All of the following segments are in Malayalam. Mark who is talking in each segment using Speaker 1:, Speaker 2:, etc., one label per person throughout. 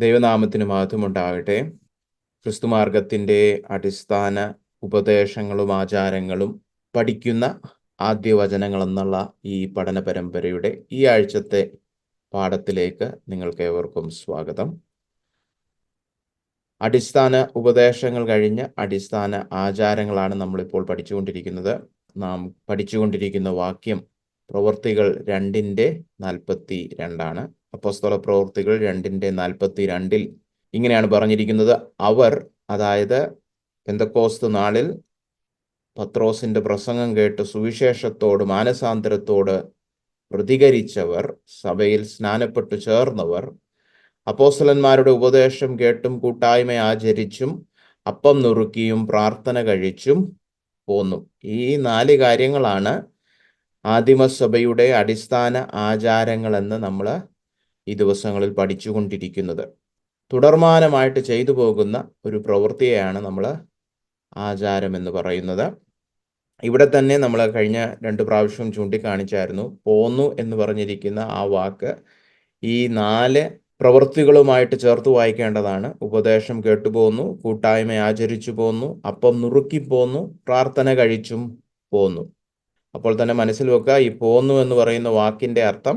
Speaker 1: ദൈവനാമത്തിന് മഹത്വമുണ്ടാകട്ടെ. ക്രിസ്തുമാർഗത്തിൻ്റെ അടിസ്ഥാന ഉപദേശങ്ങളും ആചാരങ്ങളും പഠിക്കുന്ന ആദ്യ വചനങ്ങൾ എന്നുള്ള ഈ പഠന പരമ്പരയുടെ ഈ ആഴ്ചത്തെ പാഠത്തിലേക്ക് നിങ്ങൾക്ക് ഏവർക്കും സ്വാഗതം. അടിസ്ഥാന ഉപദേശങ്ങൾ കഴിഞ്ഞ് അടിസ്ഥാന ആചാരങ്ങളാണ് നമ്മളിപ്പോൾ പഠിച്ചുകൊണ്ടിരിക്കുന്നത്. നാം പഠിച്ചുകൊണ്ടിരിക്കുന്ന വാക്യം പ്രവൃത്തികൾ 2:42 അപ്പോസ്തല പ്രവൃത്തികൾ 2:42 ഇങ്ങനെയാണ് പറഞ്ഞിരിക്കുന്നത്. അവർ, അതായത് പെന്തക്കോസ്ത് നാളിൽ പത്രോസിന്റെ പ്രസംഗം കേട്ട് സുവിശേഷത്തോട് മാനസാന്തരത്തോട് പ്രതികരിച്ചവർ, സഭയിൽ സ്നാനപ്പെട്ടു ചേർന്നവർ, അപ്പോസ്തലന്മാരുടെ ഉപദേശം കേട്ടും കൂട്ടായ്മ ആചരിച്ചും അപ്പം നുറുക്കിയും പ്രാർത്ഥന കഴിച്ചും പോന്നു. ഈ 4 കാര്യങ്ങളാണ് ആദിമസഭയുടെ അടിസ്ഥാന ആചാരങ്ങളെന്ന് നമ്മൾ ഈ ദിവസങ്ങളിൽ പഠിച്ചുകൊണ്ടിരിക്കുന്നത്. തുടർമാനമായിട്ട് ചെയ്തു പോകുന്ന ഒരു പ്രവൃത്തിയെയാണ് നമ്മൾ ആചാരം എന്ന് പറയുന്നത്. ഇവിടെ തന്നെ നമ്മൾ കഴിഞ്ഞ 2 പ്രാവശ്യം ചൂണ്ടിക്കാണിച്ചായിരുന്നു. പോന്നു എന്ന് പറഞ്ഞിരിക്കുന്ന ആ വാക്ക് ഈ 4 പ്രവൃത്തികളുമായിട്ട് ചേർത്ത് വായിക്കേണ്ടതാണ്. ഉപദേശം കേട്ടുപോന്നു, കൂട്ടായ്മ ആചരിച്ചു പോന്നു, അപ്പം നുറുക്കി പോന്നു, പ്രാർത്ഥന കഴിച്ചും പോന്നു. അപ്പോൾ തന്നെ മനസ്സിൽ വെക്കുക, ഈ പോന്നു എന്ന് പറയുന്ന വാക്കിന്റെ അർത്ഥം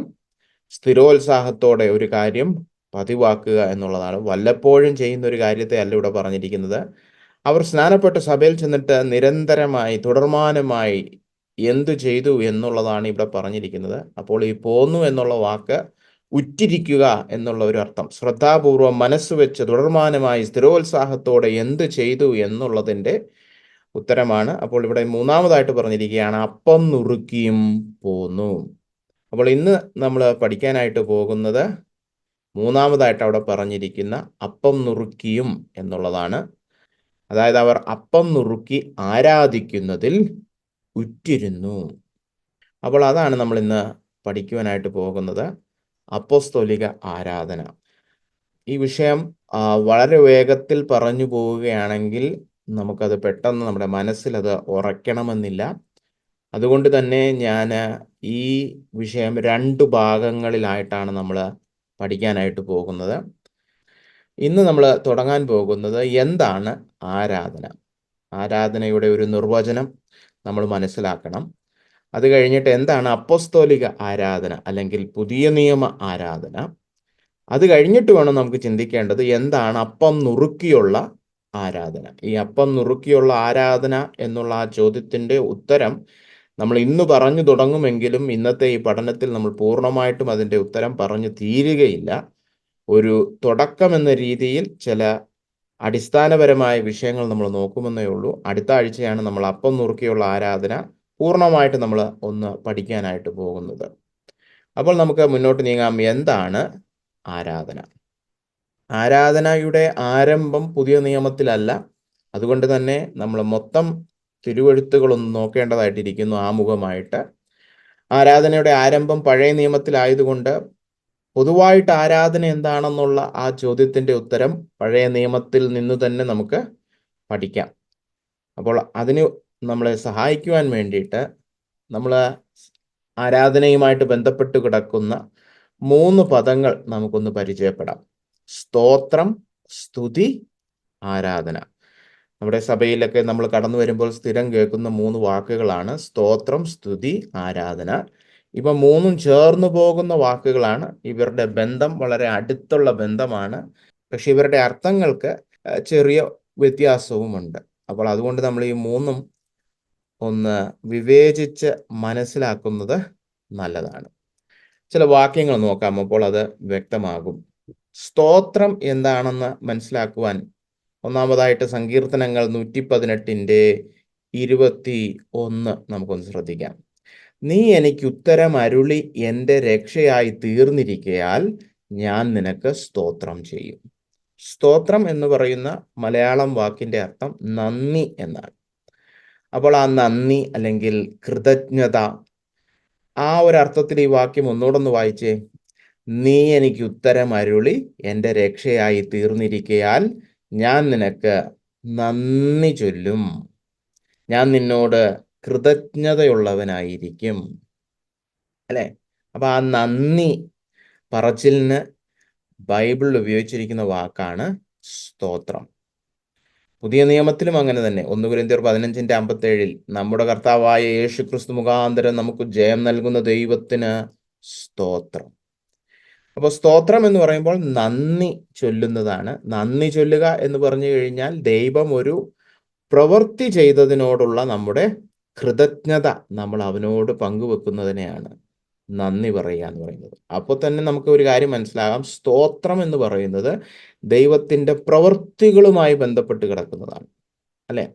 Speaker 1: സ്ഥിരോത്സാഹത്തോടെ ഒരു കാര്യം പതിവാക്കുക എന്നുള്ളതാണ്. വല്ലപ്പോഴും ചെയ്യുന്ന ഒരു കാര്യത്തെ അല്ല ഇവിടെ പറഞ്ഞിരിക്കുന്നത്. അവർ സ്നാനപ്പെട്ട് സഭയിൽ ചെന്നിട്ട് നിരന്തരമായി തുടർമാനമായി എന്തു ചെയ്തു എന്നുള്ളതാണ് ഇവിടെ പറഞ്ഞിരിക്കുന്നത്. അപ്പോൾ ഈ പോന്നു എന്നുള്ള വാക്ക് ഉറ്റിരിക്കുക എന്നുള്ള ഒരു അർത്ഥം, ശ്രദ്ധാപൂർവം മനസ്സ് വെച്ച് തുടർമാനമായി സ്ഥിരോത്സാഹത്തോടെ എന്ത് ചെയ്തു എന്നുള്ളതിൻ്റെ ഉത്തരമാണ്. അപ്പോൾ ഇവിടെ മൂന്നാമതായിട്ട് പറഞ്ഞിരിക്കുകയാണ് അപ്പം നുറുക്കിയും പോന്നു. അപ്പോൾ ഇന്ന് നമ്മൾ പഠിക്കാനായിട്ട് പോകുന്നത് മൂന്നാമതായിട്ട് അവിടെ പറഞ്ഞിരിക്കുന്ന അപ്പം നുറുക്കിയും എന്നുള്ളതാണ്. അതായത് അവർ അപ്പം നുറുക്കി ആരാധിക്കുന്നതിൽ ഉറ്റിരുന്നു. അപ്പോൾ അതാണ് നമ്മൾ ഇന്ന് പഠിക്കുവാനായിട്ട് പോകുന്നത്, അപ്പോസ്തോലിക ആരാധന. ഈ വിഷയം വളരെ വേഗത്തിൽ പറഞ്ഞു പോവുകയാണെങ്കിൽ നമുക്കത് പെട്ടെന്ന് നമ്മുടെ മനസ്സിൽ അത് ഉറയ്ക്കണമെന്നില്ല. അതുകൊണ്ട് തന്നെ ഞാൻ ഈ വിഷയം 2 ഭാഗങ്ങളിലായിട്ടാണ് നമ്മൾ പഠിക്കാനായിട്ട് പോകുന്നത്. ഇന്ന് നമ്മൾ തുടങ്ങാൻ പോകുന്നത് എന്താണ് ആരാധന. ആരാധനയുടെ ഒരു നിർവചനം നമ്മൾ മനസ്സിലാക്കണം. അത് കഴിഞ്ഞിട്ട് എന്താണ് അപ്പോസ്തോലിക ആരാധന അല്ലെങ്കിൽ പുതിയ നിയമ ആരാധന. അത് കഴിഞ്ഞിട്ട് വേണം നമുക്ക് ചിന്തിക്കേണ്ടത് എന്താണ് അപ്പം നുറുക്കിയുള്ള ആരാധന. ഈ അപ്പം നുറുക്കിയുള്ള ആരാധന എന്നുള്ള ആ ചോദ്യത്തിൻ്റെ ഉത്തരം നമ്മൾ ഇന്ന് പറഞ്ഞു തുടങ്ങുമെങ്കിലും ഇന്നത്തെ ഈ പഠനത്തിൽ നമ്മൾ പൂർണ്ണമായിട്ടും അതിൻ്റെ ഉത്തരം പറഞ്ഞു തീരുകയില്ല. ഒരു തുടക്കം എന്ന രീതിയിൽ ചില അടിസ്ഥാനപരമായ വിഷയങ്ങൾ നമ്മൾ നോക്കുമെന്നേ ഉള്ളൂ. അടുത്ത ആഴ്ചയാണ് നമ്മൾ അപ്പം നുറുക്കിയുള്ള ആരാധന പൂർണ്ണമായിട്ട് നമ്മൾ ഒന്ന് പഠിക്കാനായിട്ട് പോകുന്നത്. അപ്പോൾ നമുക്ക് മുന്നോട്ട് നീങ്ങാം. എന്താണ് ആരാധന? ആരാധനയുടെ ആരംഭം പുതിയ നിയമത്തിലല്ല. അതുകൊണ്ട് തന്നെ നമ്മൾ മൊത്തം തിരുവെഴുത്തുകളൊന്നും നോക്കേണ്ടതായിട്ടിരിക്കുന്നു ആമുഖമായിട്ട്. ആരാധനയുടെ ആരംഭം പഴയ നിയമത്തിലായതുകൊണ്ട് പൊതുവായിട്ട് ആരാധന എന്താണെന്നുള്ള ആ ചോദ്യത്തിൻ്റെ ഉത്തരം പഴയ നിയമത്തിൽ നിന്ന് തന്നെ നമുക്ക് പഠിക്കാം. അപ്പോൾ അതിന് നമ്മളെ സഹായിക്കുവാൻ വേണ്ടിയിട്ട് നമ്മൾ ആരാധനയുമായിട്ട് ബന്ധപ്പെട്ട് കിടക്കുന്ന 3 പദങ്ങൾ നമുക്കൊന്ന് പരിചയപ്പെടാം. സ്തോത്രം, സ്തുതി, ആരാധന. നമ്മുടെ സഭയിലൊക്കെ നമ്മൾ കടന്നു വരുമ്പോൾ സ്ഥിരം കേൾക്കുന്ന 3 വാക്കുകളാണ് സ്തോത്രം, സ്തുതി, ആരാധന. ഇവ 3ഉം ചേർന്ന് പോകുന്ന വാക്കുകളാണ്. ഇവരുടെ ബന്ധം വളരെ അടുത്തുള്ള ബന്ധമാണ്. പക്ഷെ ഇവരുടെ അർത്ഥങ്ങൾക്ക് ചെറിയ വ്യത്യാസവുമുണ്ട്. അപ്പോൾ അതുകൊണ്ട് നമ്മൾ ഈ 3ഉം ഒന്ന് വിവേചിച്ച് മനസ്സിലാക്കുന്നത് നല്ലതാണ്. ചില വാക്യങ്ങൾ നോക്കാം, അപ്പോൾ അത് വ്യക്തമാകും. സ്തോത്രം എന്താണെന്ന് മനസ്സിലാക്കുവാൻ ഒന്നാമതായിട്ട് സങ്കീർത്തനങ്ങൾ 118:21 നമുക്കൊന്ന് ശ്രദ്ധിക്കാം. നീ എനിക്ക് ഉത്തരം അരുളി എൻ്റെ രക്ഷയായി തീർന്നിരിക്കയാൽ ഞാൻ നിനക്ക് സ്തോത്രം ചെയ്യും. സ്തോത്രം എന്ന് പറയുന്ന മലയാളം വാക്കിൻ്റെ അർത്ഥം നന്ദി എന്നാണ്. അപ്പോൾ ആ നന്ദി അല്ലെങ്കിൽ കൃതജ്ഞത, ആ ഒരു അർത്ഥത്തിൽ ഈ വാക്യം ഒന്നുകൂടെ വായിച്ചേ. നീ എനിക്ക് ഉത്തരം അരുളി എൻ്റെ രക്ഷയായി തീർന്നിരിക്കയാൽ ഞാൻ നിനക്ക് നന്ദി ചൊല്ലും, ഞാൻ നിന്നോട് കൃതജ്ഞതയുള്ളവനായിരിക്കും. അല്ലേ? അപ്പൊ ആ നന്ദി പറച്ചിലിന് ബൈബിളിൽ ഉപയോഗിച്ചിരിക്കുന്ന വാക്കാണ് സ്തോത്രം. പുതിയ നിയമത്തിലും അങ്ങനെ തന്നെ. 1 കൊരിന്ത്യർ 15:57 നമ്മുടെ കർത്താവായ യേശു ക്രിസ്തു മുഖാന്തരം നമുക്ക് ജയം നൽകുന്ന ദൈവത്തിന് സ്തോത്രം. അപ്പോൾ സ്തോത്രം എന്ന് പറയുമ്പോൾ നന്ദി ചൊല്ലുന്നതാണ്. നന്ദി ചൊല്ലുക എന്ന് പറഞ്ഞു കഴിഞ്ഞാൽ ദൈവം ഒരു പ്രവൃത്തി ചെയ്തതിനോടുള്ള നമ്മുടെ കൃതജ്ഞത നമ്മൾ അവനോട് പങ്കുവെക്കുന്നതിനെയാണ് നന്ദി പറയുക എന്ന് പറയുന്നത്. അപ്പോൾ തന്നെ നമുക്ക് ഒരു കാര്യം മനസ്സിലാകാം, സ്തോത്രം എന്ന് പറയുന്നത് ദൈവത്തിൻ്റെ പ്രവൃത്തികളുമായി ബന്ധപ്പെട്ട് കിടക്കുന്നതാണ്, അല്ലേ?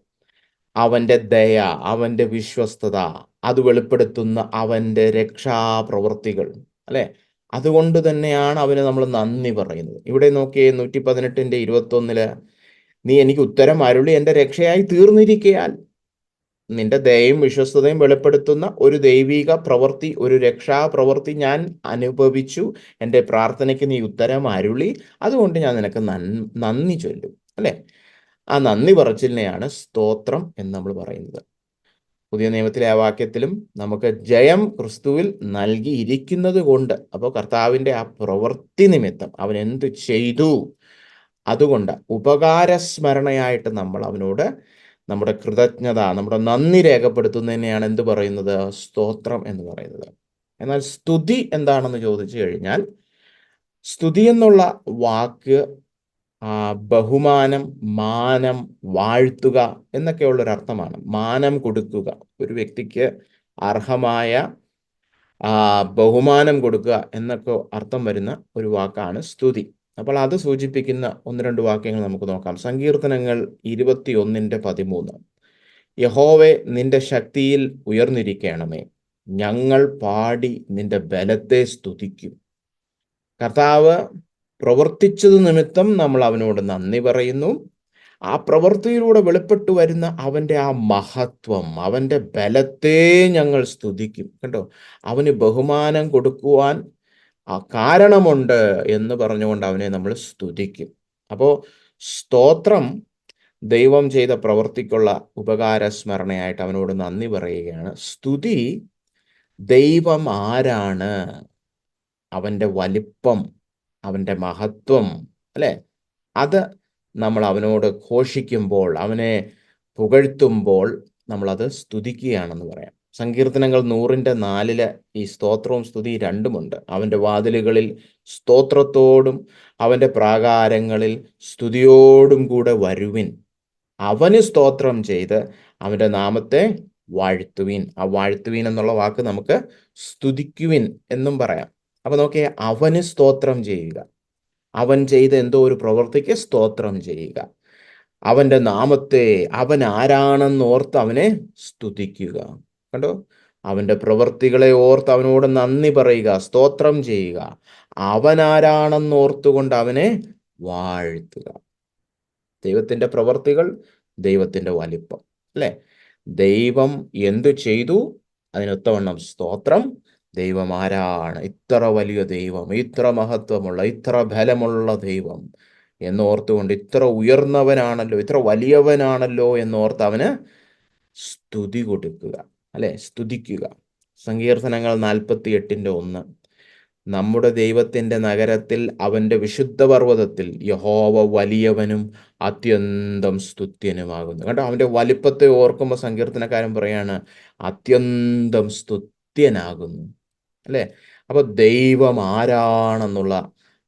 Speaker 1: അവൻ്റെ ദയ, അവൻ്റെ വിശ്വസ്തത, അത് വെളിപ്പെടുത്തുന്ന അവൻ്റെ രക്ഷാപ്രവൃത്തികൾ, അല്ലേ? അതുകൊണ്ട് തന്നെയാണ് അവന് നമ്മൾ നന്ദി പറയുന്നത്. ഇവിടെ നോക്കിയേ, 118:21 നീ എനിക്ക് ഉത്തരം അരുളി എൻ്റെ രക്ഷയായി തീർന്നിരിക്കയാൽ. നിന്റെ ദയയും വിശ്വസ്തതയും വെളിപ്പെടുത്തുന്ന ഒരു ദൈവിക പ്രവൃത്തി, ഒരു രക്ഷാപ്രവൃത്തി ഞാൻ അനുഭവിച്ചു. എൻ്റെ പ്രാർത്ഥനയ്ക്ക് നീ ഉത്തരം അരുളി, അതുകൊണ്ട് ഞാൻ നിനക്ക് നന്ദി ചൊല്ലും, അല്ലേ? ആ നന്ദി പറച്ചിലിനെയാണ് സ്തോത്രം എന്ന് നമ്മൾ പറയുന്നത്. പുതിയ നിയമത്തിലെ ആ വാക്യത്തിലും നമുക്ക് ജയം ക്രിസ്തുവിൽ നൽകിയിരിക്കുന്നത് കൊണ്ട്, അപ്പോൾ കർത്താവിൻ്റെ ആ പ്രവൃത്തി നിമിത്തം അവൻ എന്ത് ചെയ്തു, അതുകൊണ്ട് ഉപകാരസ്മരണയായിട്ട് നമ്മൾ അവനോട് നമ്മുടെ കൃതജ്ഞത, നമ്മുടെ നന്ദി രേഖപ്പെടുത്തുന്നതിനെയാണ് എന്ത് പറയുന്നത്? സ്തോത്രം എന്ന് പറയുന്നത്. എന്നാൽ സ്തുതി എന്താണെന്ന് ചോദിച്ചു കഴിഞ്ഞാൽ, സ്തുതി എന്നുള്ള വാക്ക് ബഹുമാനം, മാനം, വാഴ്ത്തുക എന്നൊക്കെയുള്ളൊരർത്ഥമാണ്. മാനം കൊടുക്കുക, ഒരു വ്യക്തിക്ക് അർഹമായ ബഹുമാനം കൊടുക്കുക എന്നൊക്കെ അർത്ഥം വരുന്ന ഒരു വാക്കാണ് സ്തുതി. അപ്പോൾ അത് സൂചിപ്പിക്കുന്ന 1-2 വാക്യങ്ങൾ നമുക്ക് നോക്കാം. സങ്കീർത്തനങ്ങൾ 21:13 യഹോവേ നിന്റെ ശക്തിയിൽ ഉയർന്നിരിക്കണമേ, ഞങ്ങൾ പാടി നിന്റെ ബലത്തെ സ്തുതിക്കും. കർത്താവ് പ്രവർത്തിച്ചത് നിമിത്തം നമ്മൾ അവനോട് നന്ദി പറയുന്നു. ആ പ്രവൃത്തിയിലൂടെ വെളിപ്പെട്ടു വരുന്ന അവൻ്റെ ആ മഹത്വം, അവൻ്റെ ബലത്തെ ഞങ്ങൾ സ്തുതിക്കും. കണ്ടോ, അവന് ബഹുമാനം കൊടുക്കുവാൻ കാരണമുണ്ട് എന്ന് പറഞ്ഞുകൊണ്ട് അവനെ നമ്മൾ സ്തുതിക്കും. അപ്പോൾ സ്തോത്രം ദൈവം ചെയ്ത പ്രവൃത്തിക്കുള്ള ഉപകാരസ്മരണയായിട്ട് അവനോട് നന്ദി പറയുകയാണ്. സ്തുതി ദൈവം ആരാണ്, അവൻ്റെ വലിപ്പം, അവൻ്റെ മഹത്വം, അല്ലേ? അത് നമ്മൾ അവനോട് ഘോഷിക്കുമ്പോൾ, അവനെ പുകഴ്ത്തുമ്പോൾ നമ്മളത് സ്തുതിക്കുകയാണെന്ന് പറയാം. സങ്കീർത്തനങ്ങൾ 100:4 ഈ സ്തോത്രവും സ്തുതി രണ്ടുമുണ്ട്. അവൻ്റെ വാതിലുകളിൽ സ്തോത്രത്തോടും അവൻ്റെ പ്രാകാരങ്ങളിൽ സ്തുതിയോടും കൂടെ വരുവിൻ. അവന് സ്തോത്രം ചെയ്ത് അവൻ്റെ നാമത്തെ വാഴ്ത്തുവിൻ. ആ വാഴ്ത്തുവിൻ എന്നുള്ള വാക്ക് നമുക്ക് സ്തുതിക്കുവിൻ എന്നും പറയാം. അപ്പൊ നോക്കിയേ, അവന് സ്തോത്രം ചെയ്യുക, അവൻ ചെയ്ത എന്തോ ഒരു പ്രവൃത്തിക്ക് സ്തോത്രം ചെയ്യുക, അവൻ്റെ നാമത്തെ, അവൻ ആരാണെന്ന് ഓർത്ത് അവനെ സ്തുതിക്കുക. കണ്ടോ, അവൻ്റെ പ്രവൃത്തികളെ ഓർത്ത് അവനോട് നന്ദി പറയുക, സ്തോത്രം ചെയ്യുക, അവൻ ആരാണെന്ന് ഓർത്തുകൊണ്ട് അവനെ വാഴ്ത്തുക. ദൈവത്തിൻ്റെ പ്രവൃത്തികൾ, ദൈവത്തിൻ്റെ വലിപ്പം, അല്ലേ? ദൈവം എന്തു ചെയ്തു, അതിനൊത്തവണ്ണം സ്തോത്രം. ദൈവം ആരാണ്, ഇത്ര വലിയ ദൈവം, ഇത്ര മഹത്വമുള്ള, ഇത്ര ബലമുള്ള ദൈവം എന്നോർത്തുകൊണ്ട്, ഇത്ര ഉയർന്നവനാണല്ലോ, ഇത്ര വലിയവനാണല്ലോ എന്നോർത്ത് അവന് സ്തുതി കൊടുക്കുക, അല്ലെ? സ്തുതിക്കുക. സങ്കീർത്തനങ്ങൾ 48:1 നമ്മുടെ ദൈവത്തിൻ്റെ നഗരത്തിൽ, അവൻ്റെ വിശുദ്ധ പർവ്വതത്തിൽ യഹോവ വലിയവനും അത്യന്തം സ്തുത്യനുമാകുന്നു. കേട്ടോ, അവൻ്റെ വലിപ്പത്തെ ഓർക്കുമ്പോൾ സങ്കീർത്തനക്കാരൻ പറയാണ് അത്യന്തം സ്തുത്യനാകുന്നു, അല്ലേ? അപ്പൊ ദൈവം ആരാണെന്നുള്ള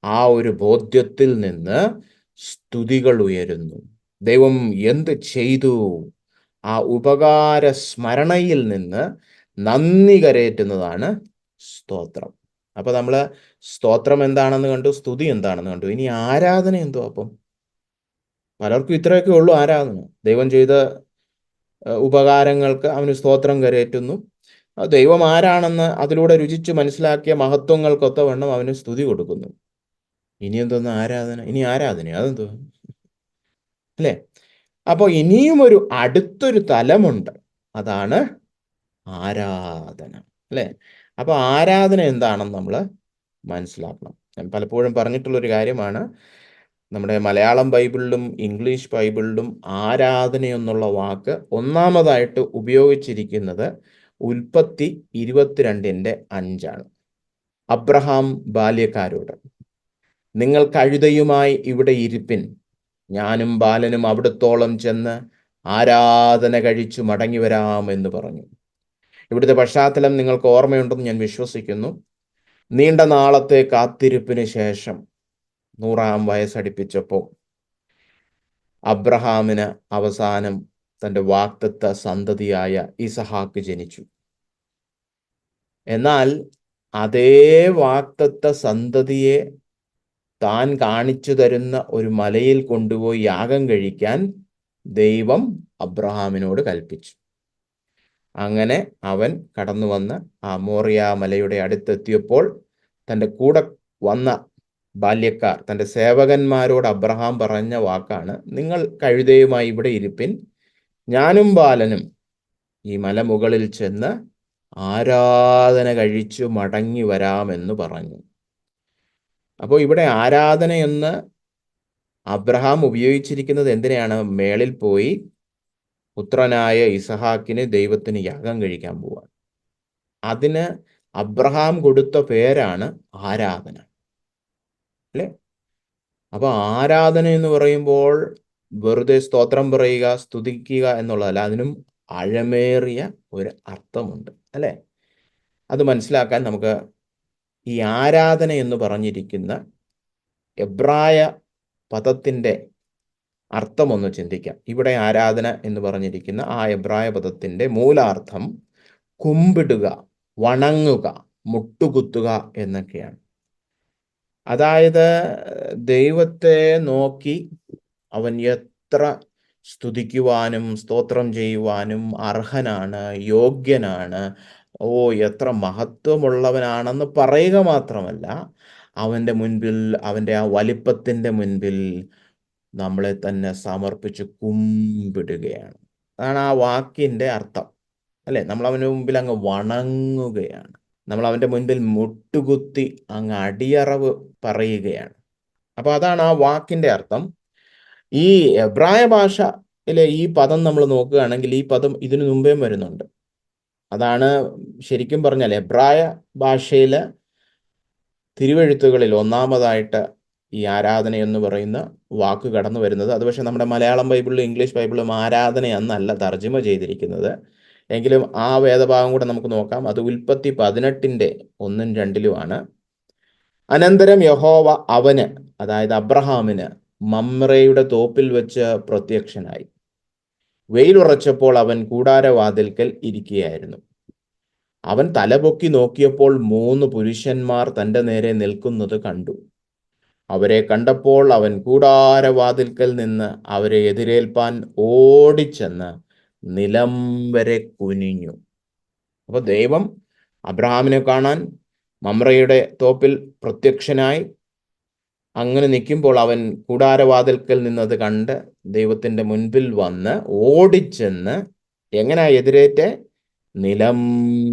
Speaker 1: ആ ഒരു ബോധ്യത്തിൽ നിന്ന് സ്തുതികൾ ഉയരുന്നു. ദൈവം എന്ത് ചെയ്തു, ആ ഉപകാര സ്മരണയിൽ നിന്ന് നന്ദി കരയറ്റുന്നതാണ് സ്തോത്രം. അപ്പൊ നമ്മൾ സ്തോത്രം എന്താണെന്ന് കണ്ടു, സ്തുതി എന്താണെന്ന് കണ്ടു. ഇനി ആരാധന എന്തോ? അപ്പം പലർക്കും ഇത്രയൊക്കെ ഉള്ളൂ ആരാധന. ദൈവം ചെയ്ത ഉപകാരങ്ങൾക്ക് അവന് സ്തോത്രം കരയറ്റുന്നു. ദൈവം ആരാണെന്ന് അതിലൂടെ രുചിച്ച് മനസ്സിലാക്കിയ മഹത്വങ്ങൾക്കൊത്തവണ്ണം അവന് സ്തുതി കൊടുക്കുന്നു. ഇനി എന്തോന്ന് ആരാധന? ഇനി ആരാധന അതെന്തോ, അല്ലേ? അപ്പോൾ ഇനിയും ഒരു അടുത്തൊരു തലമുണ്ട്, അതാണ് ആരാധന, അല്ലേ? അപ്പോൾ ആരാധന എന്താണെന്ന് നമ്മൾ മനസ്സിലാക്കണം. ഞാൻ പലപ്പോഴും പറഞ്ഞിട്ടുള്ളൊരു കാര്യമാണ്, നമ്മുടെ മലയാളം ബൈബിളിലും ഇംഗ്ലീഷ് ബൈബിളിലും ആരാധന എന്നുള്ള വാക്ക് ഒന്നാമതായിട്ട് ഉപയോഗിച്ചിരിക്കുന്നത് ഉൽപ്പത്തി 22:5 അബ്രഹാം ബാല്യക്കാരോട്. നിങ്ങൾ കഴുതയുമായി ഇവിടെ ഇരിപ്പിൻ, ഞാനും ബാലനും അവിടത്തോളം ചെന്ന് ആരാധന കഴിച്ചു മടങ്ങി വരാമെന്ന് പറഞ്ഞു. ഇവിടുത്തെ പശ്ചാത്തലം നിങ്ങൾക്ക് ഓർമ്മയുണ്ടെന്ന് ഞാൻ വിശ്വസിക്കുന്നു. നീണ്ട നാളത്തെ കാത്തിരിപ്പിന് ശേഷം 100-ാം വയസ്സടിപ്പിച്ചപ്പോൾ അബ്രഹാമിന് അവസാനം തൻ്റെ വാഗ്ദത്ത സന്തതിയായ ഇസഹാക്ക് ജനിച്ചു. എന്നാൽ അതേ വാഗ്ദത്ത സന്തതിയെ താൻ കാണിച്ചു തരുന്ന ഒരു മലയിൽ കൊണ്ടുപോയി യാഗം കഴിക്കാൻ ദൈവം അബ്രഹാമിനോട് കൽപ്പിച്ചു. അങ്ങനെ അവൻ കടന്നു വന്ന് ആ മോറിയ മലയുടെ അടുത്തെത്തിയപ്പോൾ തൻ്റെ കൂടെ വന്ന ബാല്യക്കാർ, തൻ്റെ സേവകന്മാരോട് അബ്രഹാം പറഞ്ഞ വാക്കാണ്, നിങ്ങൾ കഴുതയുമായി ഇവിടെ ഇരിപ്പിൻ, ഞാനും ബാലനും ഈ മലമുകളിൽ ചെന്ന് ആരാധന കഴിച്ചു മടങ്ങി വരാമെന്ന് പറഞ്ഞു. അപ്പോൾ ഇവിടെ ആരാധന എന്ന് അബ്രഹാം ഉപയോഗിച്ചിരിക്കുന്നത് എന്തിനാണ്? മേളിൽ പോയി പുത്രനായ ഇസഹാക്കിന് ദൈവത്തിന് യാഗം കഴിക്കാൻ പോവാൻ. അതിന് അബ്രഹാം കൊടുത്ത പേരാണ് ആരാധന, അല്ലേ? അപ്പൊ ആരാധന എന്ന് പറയുമ്പോൾ വെറുതെ സ്തോത്രം പറയുക, സ്തുതിക്കുക എന്നുള്ളതല്ല, അതിനും ആഴമേറിയ ഒരു അർത്ഥമുണ്ട്, അല്ലേ? അത് മനസ്സിലാക്കാൻ നമുക്ക് ഈ ആരാധന എന്ന് പറഞ്ഞിരിക്കുന്ന എബ്രായ പദത്തിൻ്റെ അർത്ഥമൊന്ന് ചിന്തിക്കാം. ഇവിടെ ആരാധന എന്ന് പറഞ്ഞിരിക്കുന്ന ആ എബ്രായ പദത്തിൻ്റെ മൂലാർത്ഥം കുമ്പിടുക, വണങ്ങുക, മുട്ടുകുത്തുക എന്നൊക്കെയാണ്. അതായത് ദൈവത്തെ നോക്കി അവൻ എത്ര സ്തുതിക്കുവാനും സ്തോത്രം ചെയ്യുവാനും അർഹനാണ്, യോഗ്യനാണ്, എത്ര മഹത്വമുള്ളവനാണെന്ന് പറയുക മാത്രമല്ല, അവൻ്റെ മുൻപിൽ, അവൻ്റെ ആ വലിപ്പത്തിൻ്റെ മുൻപിൽ നമ്മളെ തന്നെ സമർപ്പിച്ച് കുമ്പിടുകയാണ്. അതാണ് ആ വാക്കിൻ്റെ അർത്ഥം, അല്ലേ? നമ്മൾ അവൻ്റെ മുമ്പിൽ അങ്ങ് വണങ്ങുകയാണ്, നമ്മൾ അവൻ്റെ മുൻപിൽ മുട്ടുകുത്തി അങ്ങ് അടിയറവ് പറയുകയാണ്. അപ്പോൾ അതാണ് ആ വാക്കിൻ്റെ അർത്ഥം. ഈ എബ്രായ ഭാഷയിലെ ഈ പദം നമ്മൾ നോക്കുകയാണെങ്കിൽ ഈ പദം ഇതിനു മുമ്പേ വരുന്നുണ്ട്. അതാണ് ശരിക്കും പറഞ്ഞാൽ എബ്രായ ഭാഷയിൽ തിരുവെഴുത്തുകളിൽ ഒന്നാമതായിട്ട് ഈ ആരാധന എന്ന് പറയുന്ന വാക്ക് കടന്നു വരുന്നത്. അത് പക്ഷേ നമ്മുടെ മലയാളം ബൈബിളിലും ഇംഗ്ലീഷ് ബൈബിളിലും ആരാധന എന്നല്ല തർജ്ജിമ ചെയ്തിരിക്കുന്നത്. എങ്കിലും ആ വേദഭാഗം കൂടെ നമുക്ക് നോക്കാം. അത് ഉൽപ്പത്തി 18:1-2 അനന്തരം യഹോവ അവന്, അതായത് അബ്രഹാമിന്, മമ്രയുടെ തോപ്പിൽ വെച്ച് പ്രത്യക്ഷനായി. വെയിലുറച്ചപ്പോൾ അവൻ കൂടാരവാതിൽക്കൽ ഇരിക്കുകയായിരുന്നു. അവൻ തലപൊക്കി നോക്കിയപ്പോൾ 3 പുരുഷന്മാർ തൻ്റെ നേരെ നിൽക്കുന്നത് കണ്ടു. അവരെ കണ്ടപ്പോൾ അവൻ കൂടാരവാതിൽക്കൽ നിന്ന് അവരെ എതിരേൽപ്പാൻ ഓടിച്ചെന്ന് നിലം വരെ കുനിഞ്ഞു. അപ്പോൾ ദൈവം അബ്രഹാമിനെ കാണാൻ മമ്രയുടെ തോപ്പിൽ പ്രത്യക്ഷനായി. അങ്ങനെ നിൽക്കുമ്പോൾ അവൻ കൂടാരവാതിൽക്കൽ നിന്നത് കണ്ട് ദൈവത്തിൻ്റെ മുൻപിൽ വന്ന് ഓടിച്ചെന്ന് എങ്ങനെയാ എതിരേറ്റ്? നിലം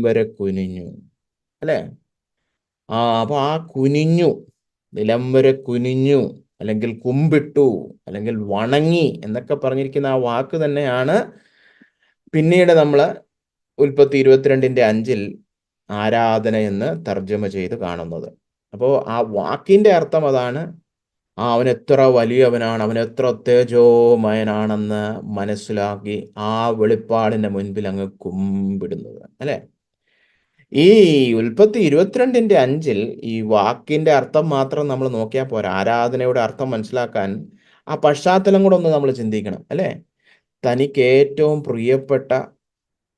Speaker 1: വരെ കുനിഞ്ഞു, അല്ലേ? അപ്പോൾ ആ കുനിഞ്ഞു, നിലം വരെ കുനിഞ്ഞു, അല്ലെങ്കിൽ കുമ്പിട്ടു, അല്ലെങ്കിൽ വണങ്ങി എന്നൊക്കെ പറഞ്ഞിരിക്കുന്ന ആ വാക്ക് തന്നെയാണ് പിന്നീട് നമ്മൾ ഉൽപ്പത്തി 22:5 ആരാധന എന്ന് തർജ്ജമ ചെയ്ത് കാണുന്നത്. അപ്പോൾ ആ വാക്കിൻ്റെ അർത്ഥം അതാണ്. അവൻ എത്ര വലിയവനാണ്, അവൻ എത്ര തേജോമയനാണെന്ന് മനസ്സിലാക്കി ആ വെളിപ്പാടിൻ്റെ മുൻപിൽ അങ്ങ് കുമ്പിടുന്നത്, അല്ലേ? ഈ ഉൽപ്പത്തി 22:5 ഈ വാക്കിൻ്റെ അർത്ഥം മാത്രം നമ്മൾ നോക്കിയാൽ പോരാ. ആരാധനയുടെ അർത്ഥം മനസ്സിലാക്കാൻ ആ പശ്ചാത്തലം കൂടെ ഒന്ന് നമ്മൾ ചിന്തിക്കണം, അല്ലേ? തനിക്ക് ഏറ്റവും പ്രിയപ്പെട്ട,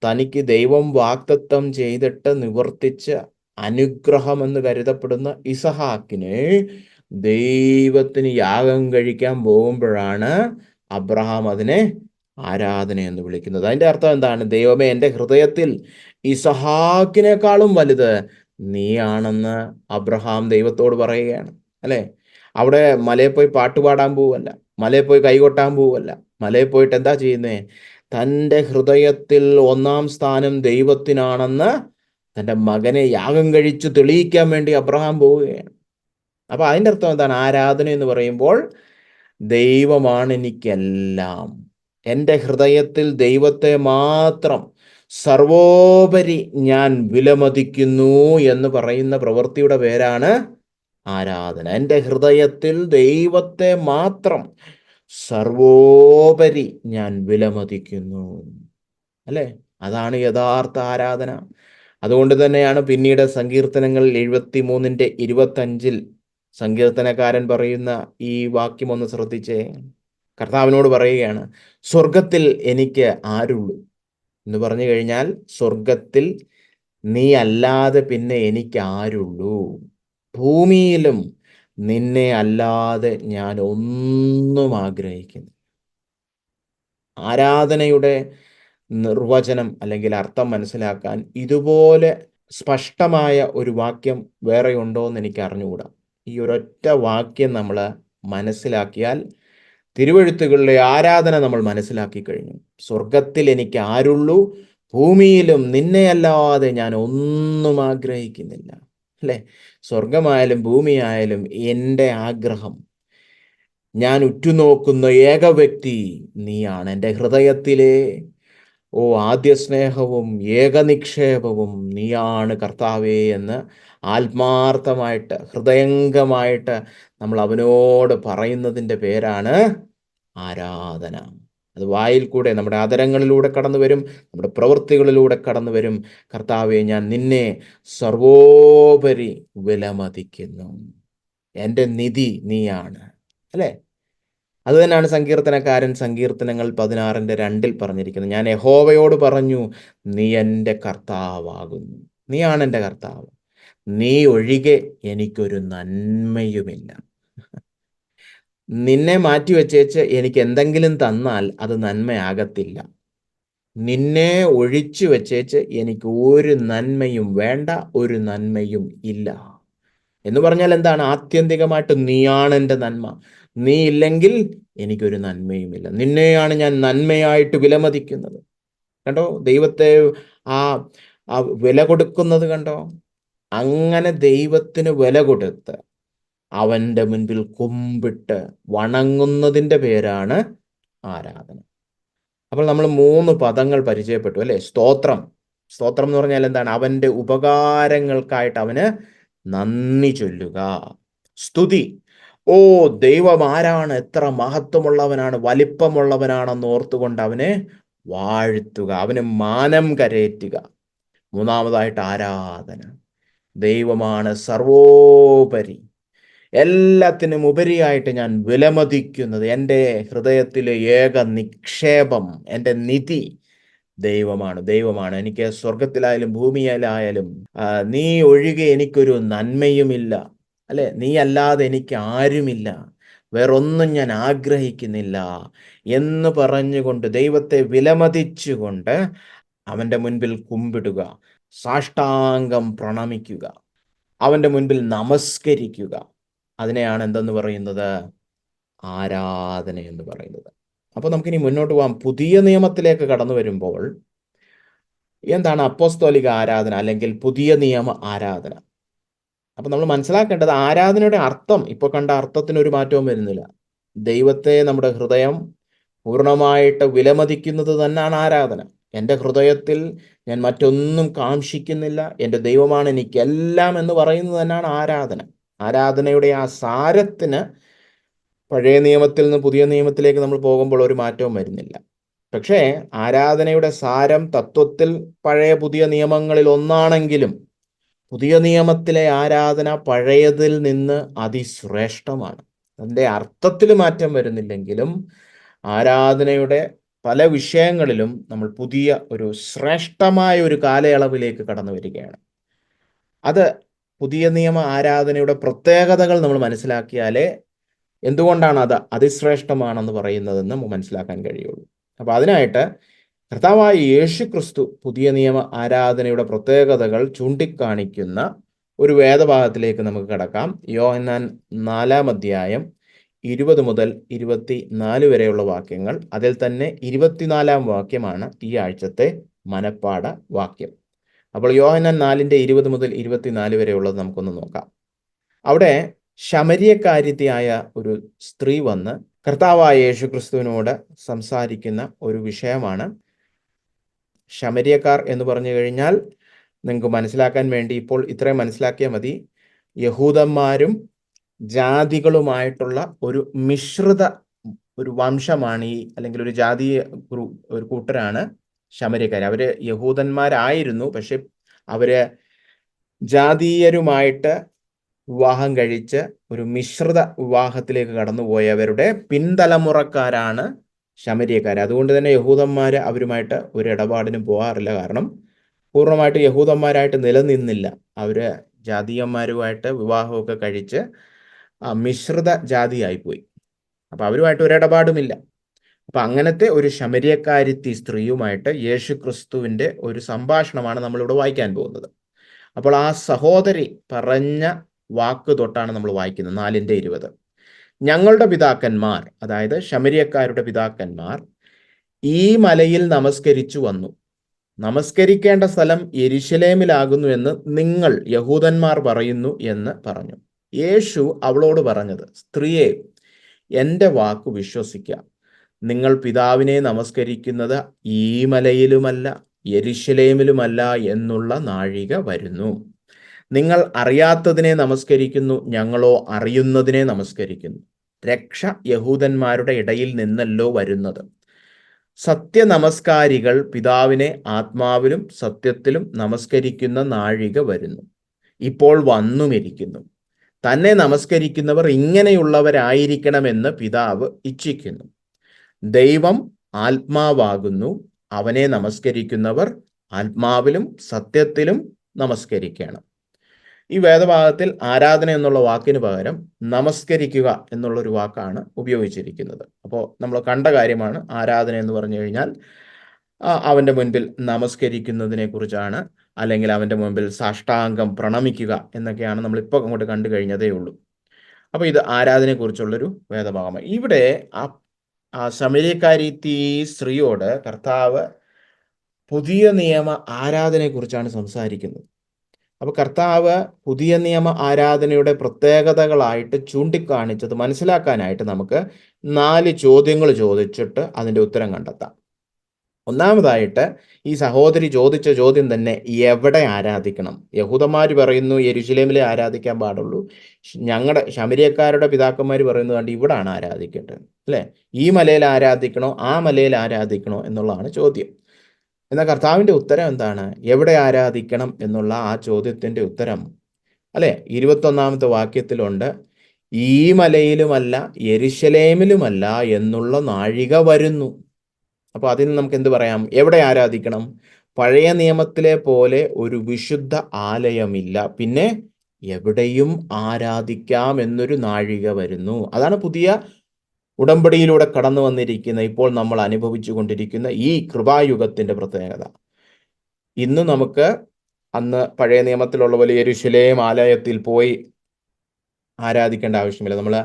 Speaker 1: തനിക്ക് ദൈവം വാഗ്ദത്തം ചെയ്തിട്ട് നിവർത്തിച്ച അനുഗ്രഹമെന്ന് കരുതപ്പെടുന്ന ഇസഹാക്കിനെ ദൈവത്തിന് യാഗം കഴിക്കാൻ പോകുമ്പോഴാണ് അബ്രഹാം അതിനെ ആരാധന എന്ന് വിളിക്കുന്നത്. അതിൻ്റെ അർത്ഥം എന്താണ്? ദൈവമേ, എൻ്റെ ഹൃദയത്തിൽ ഇസഹാക്കിനേക്കാളും വലുത് നീയാണെന്ന് അബ്രഹാം ദൈവത്തോട് പറയുകയാണ്, അല്ലേ? അവിടെ മലയിൽ പോയി പാട്ടുപാടാൻ പോവല്ല, മലയിൽ പോയി കൈകൊട്ടാൻ പോവല്ല. മലയിൽ പോയിട്ട് എന്താ ചെയ്യുന്നേ? തൻ്റെ ഹൃദയത്തിൽ 1-ാം സ്ഥാനം ദൈവത്തിനാണെന്ന് തൻ്റെ മകനെ യാഗം കഴിച്ച് തെളിയിക്കാൻ വേണ്ടി അബ്രഹാം പോവുകയാണ്. അപ്പോൾ അതിൻ്റെ അർത്ഥം എന്താണ്? ആരാധന എന്ന് പറയുമ്പോൾ ദൈവമാണ് എനിക്കെല്ലാം, എൻ്റെ ഹൃദയത്തിൽ ദൈവത്തെ മാത്രം സർവോപരി ഞാൻ വിലമതിക്കുന്നു എന്ന് പറയുന്ന പ്രവൃത്തിയുടെ പേരാണ് ആരാധന. എൻ്റെ ഹൃദയത്തിൽ ദൈവത്തെ മാത്രം സർവോപരി ഞാൻ വിലമതിക്കുന്നു. അല്ലേ? അതാണ് യഥാർത്ഥ ആരാധന. അതുകൊണ്ട് തന്നെയാണ് പിന്നീട് സങ്കീർത്തനങ്ങൾ 73:25 സങ്കീർത്തനക്കാരൻ പറയുന്ന ഈ വാക്യം ഒന്ന് ശ്രദ്ധിച്ചേ. കർത്താവിനോട് പറയുകയാണ്, സ്വർഗത്തിൽ എനിക്ക് ആരുള്ളൂ എന്ന് പറഞ്ഞു കഴിഞ്ഞാൽ, സ്വർഗത്തിൽ നീ അല്ലാതെ പിന്നെ എനിക്ക് ആരുള്ളൂ? ഭൂമിയിലും നിന്നെ അല്ലാതെ ഞാൻ ഒന്നും ആഗ്രഹിക്കുന്നു. ആരാധനയുടെ നിർവചനം അല്ലെങ്കിൽ അർത്ഥം മനസ്സിലാക്കാൻ ഇതുപോലെ സ്പഷ്ടമായ ഒരു വാക്യം വേറെ ഉണ്ടോ എന്ന് എനിക്ക് അറിഞ്ഞുകൂടാ. ഈ ഒരൊറ്റ വാക്യം നമ്മൾ മനസ്സിലാക്കിയാൽ തിരുവെഴുത്തുകളിലെ ആരാധന നമ്മൾ മനസ്സിലാക്കി കഴിഞ്ഞു. സ്വർഗത്തിൽ എനിക്ക് ആരുള്ളൂ, ഭൂമിയിലും നിന്നെയല്ലാതെ ഞാൻ ഒന്നും ആഗ്രഹിക്കുന്നില്ല. അല്ലേ? സ്വർഗമായാലും ഭൂമിയായാലും എൻ്റെ ആഗ്രഹം, ഞാൻ ഉറ്റുനോക്കുന്ന ഏക വ്യക്തി നീയാണ്. എൻ്റെ ഹൃദയത്തിലെ ആദ്യ സ്നേഹവും ഏകനിക്ഷേപവും നീയാണ് കർത്താവേ എന്ന് ആത്മാർത്ഥമായിട്ട് ഹൃദയംഗമായിട്ട് നമ്മൾ അവനോട് പറയുന്നതിൻ്റെ പേരാണ് ആരാധന. അത് വായിൽ കൂടെ, നമ്മുടെ ആദരങ്ങളിലൂടെ കടന്നു വരും, നമ്മുടെ പ്രവൃത്തികളിലൂടെ കടന്നു വരും. കർത്താവേ, ഞാൻ നിന്നെ സർവോപരി വിലമതിക്കുന്നു, എൻ്റെ നിധി നീയാണ്. അല്ലേ? അത് തന്നെയാണ് സങ്കീർത്തനക്കാരൻ സങ്കീർത്തനങ്ങൾ 16:2 പറഞ്ഞിരിക്കുന്നത്. ഞാൻ യഹോവയോട് പറഞ്ഞു, നീ എൻ്റെ കർത്താവാകുന്നു. നീയാണ് എൻ്റെ കർത്താവ്. നീ ഒഴികെ എനിക്കൊരു നന്മയുമില്ല. നിന്നെ മാറ്റിവെച്ചേച്ച് എനിക്ക് എന്തെങ്കിലും തന്നാൽ അത് നന്മയാകത്തില്ല. നിന്നെ ഒഴിച്ചു വെച്ചേച്ച് എനിക്ക് ഒരു നന്മയും വേണ്ട, ഒരു നന്മയും ഇല്ല എന്ന് പറഞ്ഞാൽ എന്താണ്? ആത്യന്തികമായിട്ട് നീയാണ് എൻ്റെ നന്മ. നീ ഇല്ലെങ്കിൽ എനിക്കൊരു നന്മയുമില്ല. നിന്നെയാണ് ഞാൻ നന്മയായിട്ട് വിലമതിക്കുന്നത്. കണ്ടോ ദൈവത്തെ ആ വില കൊടുക്കുന്നത് കണ്ടോ? അങ്ങനെ ദൈവത്തിന് വില കൊടുത്ത് അവൻ്റെ മുൻപിൽ കുമ്പിട്ട് വണങ്ങുന്നതിൻ്റെ പേരാണ് ആരാധന. അപ്പോൾ നമ്മൾ 3 പദങ്ങൾ പരിചയപ്പെട്ടു, അല്ലേ? സ്തോത്രം. സ്തോത്രം എന്ന് പറഞ്ഞാൽ എന്താണ്? അവൻ്റെ ഉപകാരങ്ങൾക്കായിട്ട് അവന് നന്ദി ചൊല്ലുക. സ്തുതി, ദൈവം ആരാണ്, എത്ര മഹത്വമുള്ളവനാണ്, വലിപ്പമുള്ളവനാണെന്ന് ഓർത്തുകൊണ്ട് അവനെ വാഴ്ത്തുക, അവന് മാനം കരേറ്റുക. മൂന്നാമതായിട്ട് ആരാധന. ദൈവമാണ് സർവോപരി, എല്ലാത്തിനും ഉപരിയായിട്ട് ഞാൻ വിലമതിക്കുന്നത്, എൻ്റെ ഹൃദയത്തിലെ ഏക നിക്ഷേപം, എൻ്റെ നിധി ദൈവമാണ്. എനിക്ക് സ്വർഗത്തിലായാലും ഭൂമിയിലായാലും നീ ഒഴികെ എനിക്കൊരു നന്മയുമില്ല. അല്ലെ? നീ അല്ലാതെ എനിക്ക് ആരുമില്ല, വേറൊന്നും ഞാൻ ആഗ്രഹിക്കുന്നില്ല എന്ന് പറഞ്ഞുകൊണ്ട് ദൈവത്തെ വിലമതിച്ചുകൊണ്ട് അവൻ്റെ മുൻപിൽ കുമ്പിടുക, സാഷ്ടാംഗം പ്രണമിക്കുക, അവൻ്റെ മുൻപിൽ നമസ്കരിക്കുക. അതിനെയാണ് എന്തെന്ന് പറയുന്നത്? ആരാധന എന്ന് പറയുന്നത്. അപ്പോൾ നമുക്കിനി മുന്നോട്ട് പോകാം. പുതിയ നിയമത്തിലേക്ക് കടന്നു വരുമ്പോൾ എന്താണ് അപ്പോസ്തോലിക ആരാധന അല്ലെങ്കിൽ പുതിയ നിയമ ആരാധന? അപ്പം നമ്മൾ മനസ്സിലാക്കേണ്ടത്, ആരാധനയുടെ അർത്ഥം ഇപ്പോൾ കണ്ട അർത്ഥത്തിനൊരു മാറ്റവും വരുന്നില്ല. ദൈവത്തെ നമ്മുടെ ഹൃദയം പൂർണ്ണമായിട്ട് വിലമതിക്കുന്നത് തന്നെയാണ് ആരാധന. എൻ്റെ ഹൃദയത്തിൽ ഞാൻ മറ്റൊന്നും കാംക്ഷിക്കുന്നില്ല, എൻ്റെ ദൈവമാണ് എനിക്കെല്ലാം എന്ന് പറയുന്നത് തന്നെയാണ് ആരാധന. ആരാധനയുടെ ആ സാരത്തിന് പഴയ നിയമത്തിൽ നിന്ന് പുതിയ നിയമത്തിലേക്ക് നമ്മൾ പോകുമ്പോൾ ഒരു മാറ്റവും വരുന്നില്ല. പക്ഷേ ആരാധനയുടെ സാരം തത്വത്തിൽ പഴയ പുതിയ നിയമങ്ങളിൽ ഒന്നാണെങ്കിലും പുതിയ നിയമത്തിലെ ആരാധന പഴയതിൽ നിന്ന് അതിശ്രേഷ്ഠമാണ്. അതിൻ്റെ അർത്ഥത്തിൽ മാറ്റം വരുന്നില്ലെങ്കിലും ആരാധനയുടെ പല വിഷയങ്ങളിലും നമ്മൾ പുതിയ ഒരു ശ്രേഷ്ഠമായ ഒരു കാലയളവിലേക്ക് കടന്നു വരികയാണ്. അത് പുതിയ നിയമ ആരാധനയുടെ പ്രത്യേകതകൾ നമ്മൾ മനസ്സിലാക്കിയാലേ എന്തുകൊണ്ടാണ് അത് അതിശ്രേഷ്ഠമാണെന്ന് പറയുന്നതെന്ന് മനസ്സിലാക്കാൻ കഴിയുള്ളൂ. അപ്പോൾ അതിനായിട്ട് കർത്താവായ യേശു ക്രിസ്തു പുതിയ നിയമ ആരാധനയുടെ പ്രത്യേകതകൾ ചൂണ്ടിക്കാണിക്കുന്ന ഒരു വേദഭാഗത്തിലേക്ക് നമുക്ക് കടക്കാം. യോഹന്നാൻ 4:20 മുതൽ 24 വരെയുള്ള വാക്യങ്ങൾ. അതിൽ തന്നെ 24-ാം വാക്യമാണ് ഈ ആഴ്ചത്തെ മനപ്പാഠ വാക്യം. അപ്പോൾ യോഹന്നാൻ 4:20 മുതൽ 24 വരെയുള്ളത് നമുക്കൊന്ന് നോക്കാം. അവിടെ ശമര്യക്കാരിയായ ഒരു സ്ത്രീ വന്ന് കർത്താവായ യേശു ക്രിസ്തുവിനോട് സംസാരിക്കുന്ന ഒരു വിഷയമാണ്. ശമര്യക്കാർ എന്ന് പറഞ്ഞു കഴിഞ്ഞാൽ നിങ്ങൾക്ക് മനസ്സിലാക്കാൻ വേണ്ടി ഇപ്പോൾ ഇത്രയും മനസ്സിലാക്കിയാൽ മതി. യഹൂദന്മാരും ജാതികളുമായിട്ടുള്ള ഒരു മിശ്രിത ഒരു വംശമാണ് ഈ, അല്ലെങ്കിൽ ഒരു ജാതീയ ഒരു കൂട്ടരാണ് ശമര്യക്കാർ. അവര് യഹൂദന്മാരായിരുന്നു, പക്ഷെ അവര് ജാതീയരുമായിട്ട് വിവാഹം കഴിച്ച് ഒരു മിശ്രിത വിവാഹത്തിലേക്ക് കടന്നുപോയവരുടെ പിൻതലമുറക്കാരാണ് ശമര്യക്കാർ. അതുകൊണ്ട് തന്നെ യഹൂദന്മാര് അവരുമായിട്ട് ഒരു ഇടപാടിനും പോകാറില്ല. കാരണം പൂർണ്ണമായിട്ട് യഹൂദന്മാരായിട്ട് നിലനിന്നില്ല. അവര് ജാതീയന്മാരുമായിട്ട് വിവാഹമൊക്കെ കഴിച്ച് മിശ്രിത ജാതിയായിപ്പോയി. അപ്പൊ അവരുമായിട്ട് ഒരു ഇടപാടുമില്ല. അപ്പൊ അങ്ങനത്തെ ഒരു ശമര്യക്കാരിത്തി സ്ത്രീയുമായിട്ട് യേശു ക്രിസ്തുവിന്റെ ഒരു സംഭാഷണമാണ് നമ്മളിവിടെ വായിക്കാൻ പോകുന്നത്. അപ്പോൾ ആ സഹോദരി പറഞ്ഞ വാക്ക് തൊട്ടാണ് നമ്മൾ വായിക്കുന്നത്. 4:20. ഞങ്ങളുടെ പിതാക്കന്മാർ, അതായത് ശമര്യക്കാരുടെ പിതാക്കന്മാർ, ഈ മലയിൽ നമസ്കരിച്ചു വന്നു. നമസ്കരിക്കേണ്ട സ്ഥലം യെരുശലേമിലാകുന്നു എന്ന് നിങ്ങൾ യഹൂദന്മാർ പറയുന്നു എന്ന് പറഞ്ഞു. യേശു അവളോട് പറഞ്ഞത്, സ്ത്രീയെ, എൻ്റെ വാക്ക് വിശ്വസിക്കുക. നിങ്ങൾ പിതാവിനെ നമസ്കരിക്കുന്നത് ഈ മലയിലുമല്ല യെരുശലേമിലുമല്ല എന്നുള്ള നാഴിക വരുന്നു. നിങ്ങൾ അറിയാത്തതിനെ നമസ്കരിക്കുന്നു, ഞങ്ങളോ അറിയുന്നതിനെ നമസ്കരിക്കുന്നു. രക്ഷ യഹൂദന്മാരുടെ ഇടയിൽ നിന്നല്ലോ വരുന്നത്. സത്യനമസ്കാരികൾ പിതാവിനെ ആത്മാവിലും സത്യത്തിലും നമസ്കരിക്കുന്ന നാഴിക വരുന്നു, ഇപ്പോൾ വന്നുമിരിക്കുന്നു. തന്നെ നമസ്കരിക്കുന്നവർ ഇങ്ങനെയുള്ളവരായിരിക്കണമെന്ന് പിതാവ് ഇച്ഛിക്കുന്നു. ദൈവം ആത്മാവാകുന്നു. അവനെ നമസ്കരിക്കുന്നവർ ആത്മാവിലും സത്യത്തിലും നമസ്കരിക്കണം. ഈ വേദഭാഗത്തിൽ ആരാധന എന്നുള്ള വാക്കിന് പകരം നമസ്കരിക്കുക എന്നുള്ളൊരു വാക്കാണ് ഉപയോഗിച്ചിരിക്കുന്നത്. അപ്പോൾ നമ്മൾ കണ്ട കാര്യമാണ്. ആരാധന എന്ന് പറഞ്ഞു കഴിഞ്ഞാൽ അവൻ്റെ മുൻപിൽ നമസ്കരിക്കുന്നതിനെ കുറിച്ചാണ്, അല്ലെങ്കിൽ അവൻ്റെ മുൻപിൽ സാഷ്ടാംഗം പ്രണമിക്കുക എന്നൊക്കെയാണ് നമ്മളിപ്പോൾ അങ്ങോട്ട് കണ്ടു കഴിഞ്ഞതേ ഉള്ളൂ. അപ്പോൾ ഇത് ആരാധനയെക്കുറിച്ചുള്ളൊരു വേദഭാഗമാണ്. ഇവിടെ ആ ശമര്യക്കാരിത്തി സ്ത്രീയോട് കർത്താവ് പുതിയ നിയമ ആരാധനയെക്കുറിച്ചാണ് സംസാരിക്കുന്നത്. അപ്പോൾ കർത്താവ് പുതിയ നിയമ ആരാധനയുടെ പ്രത്യേകതകളായിട്ട് ചൂണ്ടിക്കാണിച്ചത് മനസ്സിലാക്കാനായിട്ട് നമുക്ക് 4 ചോദ്യങ്ങൾ ചോദിച്ചിട്ട് അതിൻ്റെ ഉത്തരം കണ്ടെത്താം. ഒന്നാമതായിട്ട് ഈ സഹോദരി ചോദിച്ച ചോദ്യം തന്നെ, എവിടെ ആരാധിക്കണം? യഹൂദന്മാർ പറയുന്നു യെരുശലേമിലെ ആരാധിക്കാൻ പാടുള്ളൂ. ഞങ്ങളുടെ ശമര്യക്കാരുടെ പിതാക്കന്മാർ പറയുന്നത് കണ്ട് ഇവിടാണ് ആരാധിക്കേണ്ടത്, അല്ലേ? ഈ മലയിൽ ആരാധിക്കണോ ആ മലയിൽ ആരാധിക്കണോ എന്നുള്ളതാണ് ചോദ്യം. എന്നാൽ കർത്താവിൻ്റെ ഉത്തരം എന്താണ്? എവിടെ ആരാധിക്കണം എന്നുള്ള ആ ചോദ്യത്തിൻ്റെ ഉത്തരം, അല്ലെ, 21-ാമത്തെ വാക്യത്തിലുണ്ട്. ഈ മലയിലുമല്ല യെരുശലേമിലുമല്ല എന്നുള്ള നാഴിക വരുന്നു. അപ്പോൾ അതിന് നമുക്ക് എന്ത് പറയാം? എവിടെ ആരാധിക്കണം? പഴയ നിയമത്തിലെ പോലെ ഒരു വിശുദ്ധ ആലയമില്ല, പിന്നെ എവിടെയും ആരാധിക്കാം എന്നൊരു നാഴിക വരുന്നു. അതാണ് പുതിയ ഉടമ്പടിയിലൂടെ കടന്നു വന്നിരിക്കുന്ന, ഇപ്പോൾ നമ്മൾ അനുഭവിച്ചു കൊണ്ടിരിക്കുന്ന ഈ കൃപായുഗത്തിൻ്റെ പ്രത്യേകത. ഇന്ന് നമുക്ക് അന്ന് പഴയ നിയമത്തിലുള്ള പോലെ യെരുശലേം ആലയത്തിൽ പോയി ആരാധിക്കേണ്ട ആവശ്യമില്ല. നമ്മൾ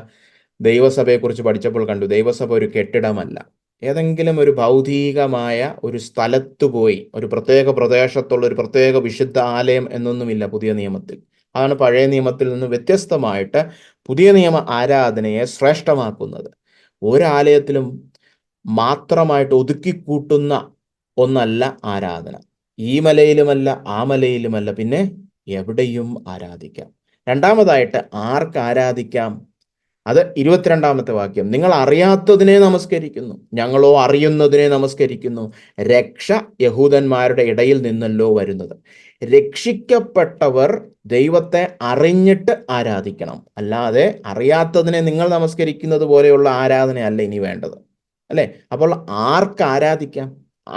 Speaker 1: ദൈവസഭയെക്കുറിച്ച് പഠിച്ചപ്പോൾ കണ്ടു, ദൈവസഭ ഒരു കെട്ടിടമല്ല. ഏതെങ്കിലും ഒരു ഭൗതികമായ ഒരു സ്ഥലത്ത് പോയി ഒരു പ്രത്യേക പ്രദേശത്തുള്ള ഒരു പ്രത്യേക വിശുദ്ധ ആലയം എന്നൊന്നുമില്ല പുതിയ നിയമത്തിൽ. അതാണ് പഴയ നിയമത്തിൽ നിന്ന് വ്യത്യസ്തമായിട്ട് പുതിയ നിയമ ആരാധനയെ ശ്രേഷ്ഠമാക്കുന്നത്. ഒരാലയത്തിലും മാത്രമായിട്ട് ഒതുക്കിക്കൂട്ടുന്ന ഒന്നല്ല ആരാധന. ഈ മലയിലുമല്ല ആ മലയിലുമല്ല, പിന്നെ എവിടെയും ആരാധിക്കാം. രണ്ടാമതായിട്ട് ആർക്ക് ആരാധിക്കാം? അത് 22-ാമത്തെ വാക്യം. നിങ്ങൾ അറിയാത്തതിനെ നമസ്കരിക്കുന്നു, ഞങ്ങളോ അറിയുന്നതിനെ നമസ്കരിക്കുന്നു. രക്ഷ യഹൂദന്മാരുടെ ഇടയിൽ നിന്നല്ലോ വരുന്നത്. രക്ഷിക്കപ്പെട്ടവർ ദൈവത്തെ അറിഞ്ഞിട്ട് ആരാധിക്കണം, അല്ലാതെ അറിയാത്തതിനെ നിങ്ങൾ നമസ്കരിക്കുന്നത് പോലെയുള്ള ആരാധനയല്ല ഇനി വേണ്ടത്, അല്ലേ? അപ്പോൾ ആർക്ക് ആരാധിക്കാം?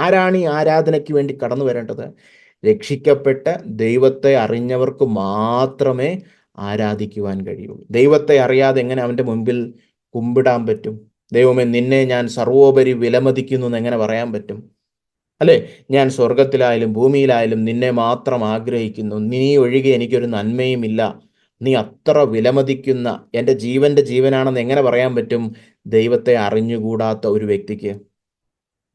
Speaker 1: ആരാണ് ഈ ആരാധനയ്ക്ക് വേണ്ടി കടന്നു വരേണ്ടത്? രക്ഷിക്കപ്പെട്ട് ദൈവത്തെ അറിഞ്ഞവർക്ക് മാത്രമേ ആരാധിക്കുവാൻ കഴിയുള്ളൂ. ദൈവത്തെ അറിയാതെ എങ്ങനെ അവൻ്റെ മുൻപിൽ കുമ്പിടാൻ പറ്റും? ദൈവമേ, നിന്നെ ഞാൻ സർവോപരി വിലമതിക്കുന്നു എന്ന് എങ്ങനെ പറയാൻ പറ്റും? അല്ലേ? ഞാൻ സ്വർഗത്തിലായാലും ഭൂമിയിലായാലും നിന്നെ മാത്രം ആഗ്രഹിക്കുന്നു, നീ ഒഴികെ എനിക്കൊരു നന്മയുമില്ല, നീ അത്ര വിലമതിക്കുന്ന എൻ്റെ ജീവൻ്റെ ജീവനാണെന്ന് എങ്ങനെ പറയാൻ പറ്റും ദൈവത്തെ അറിഞ്ഞുകൂടാത്ത ഒരു വ്യക്തിക്ക്?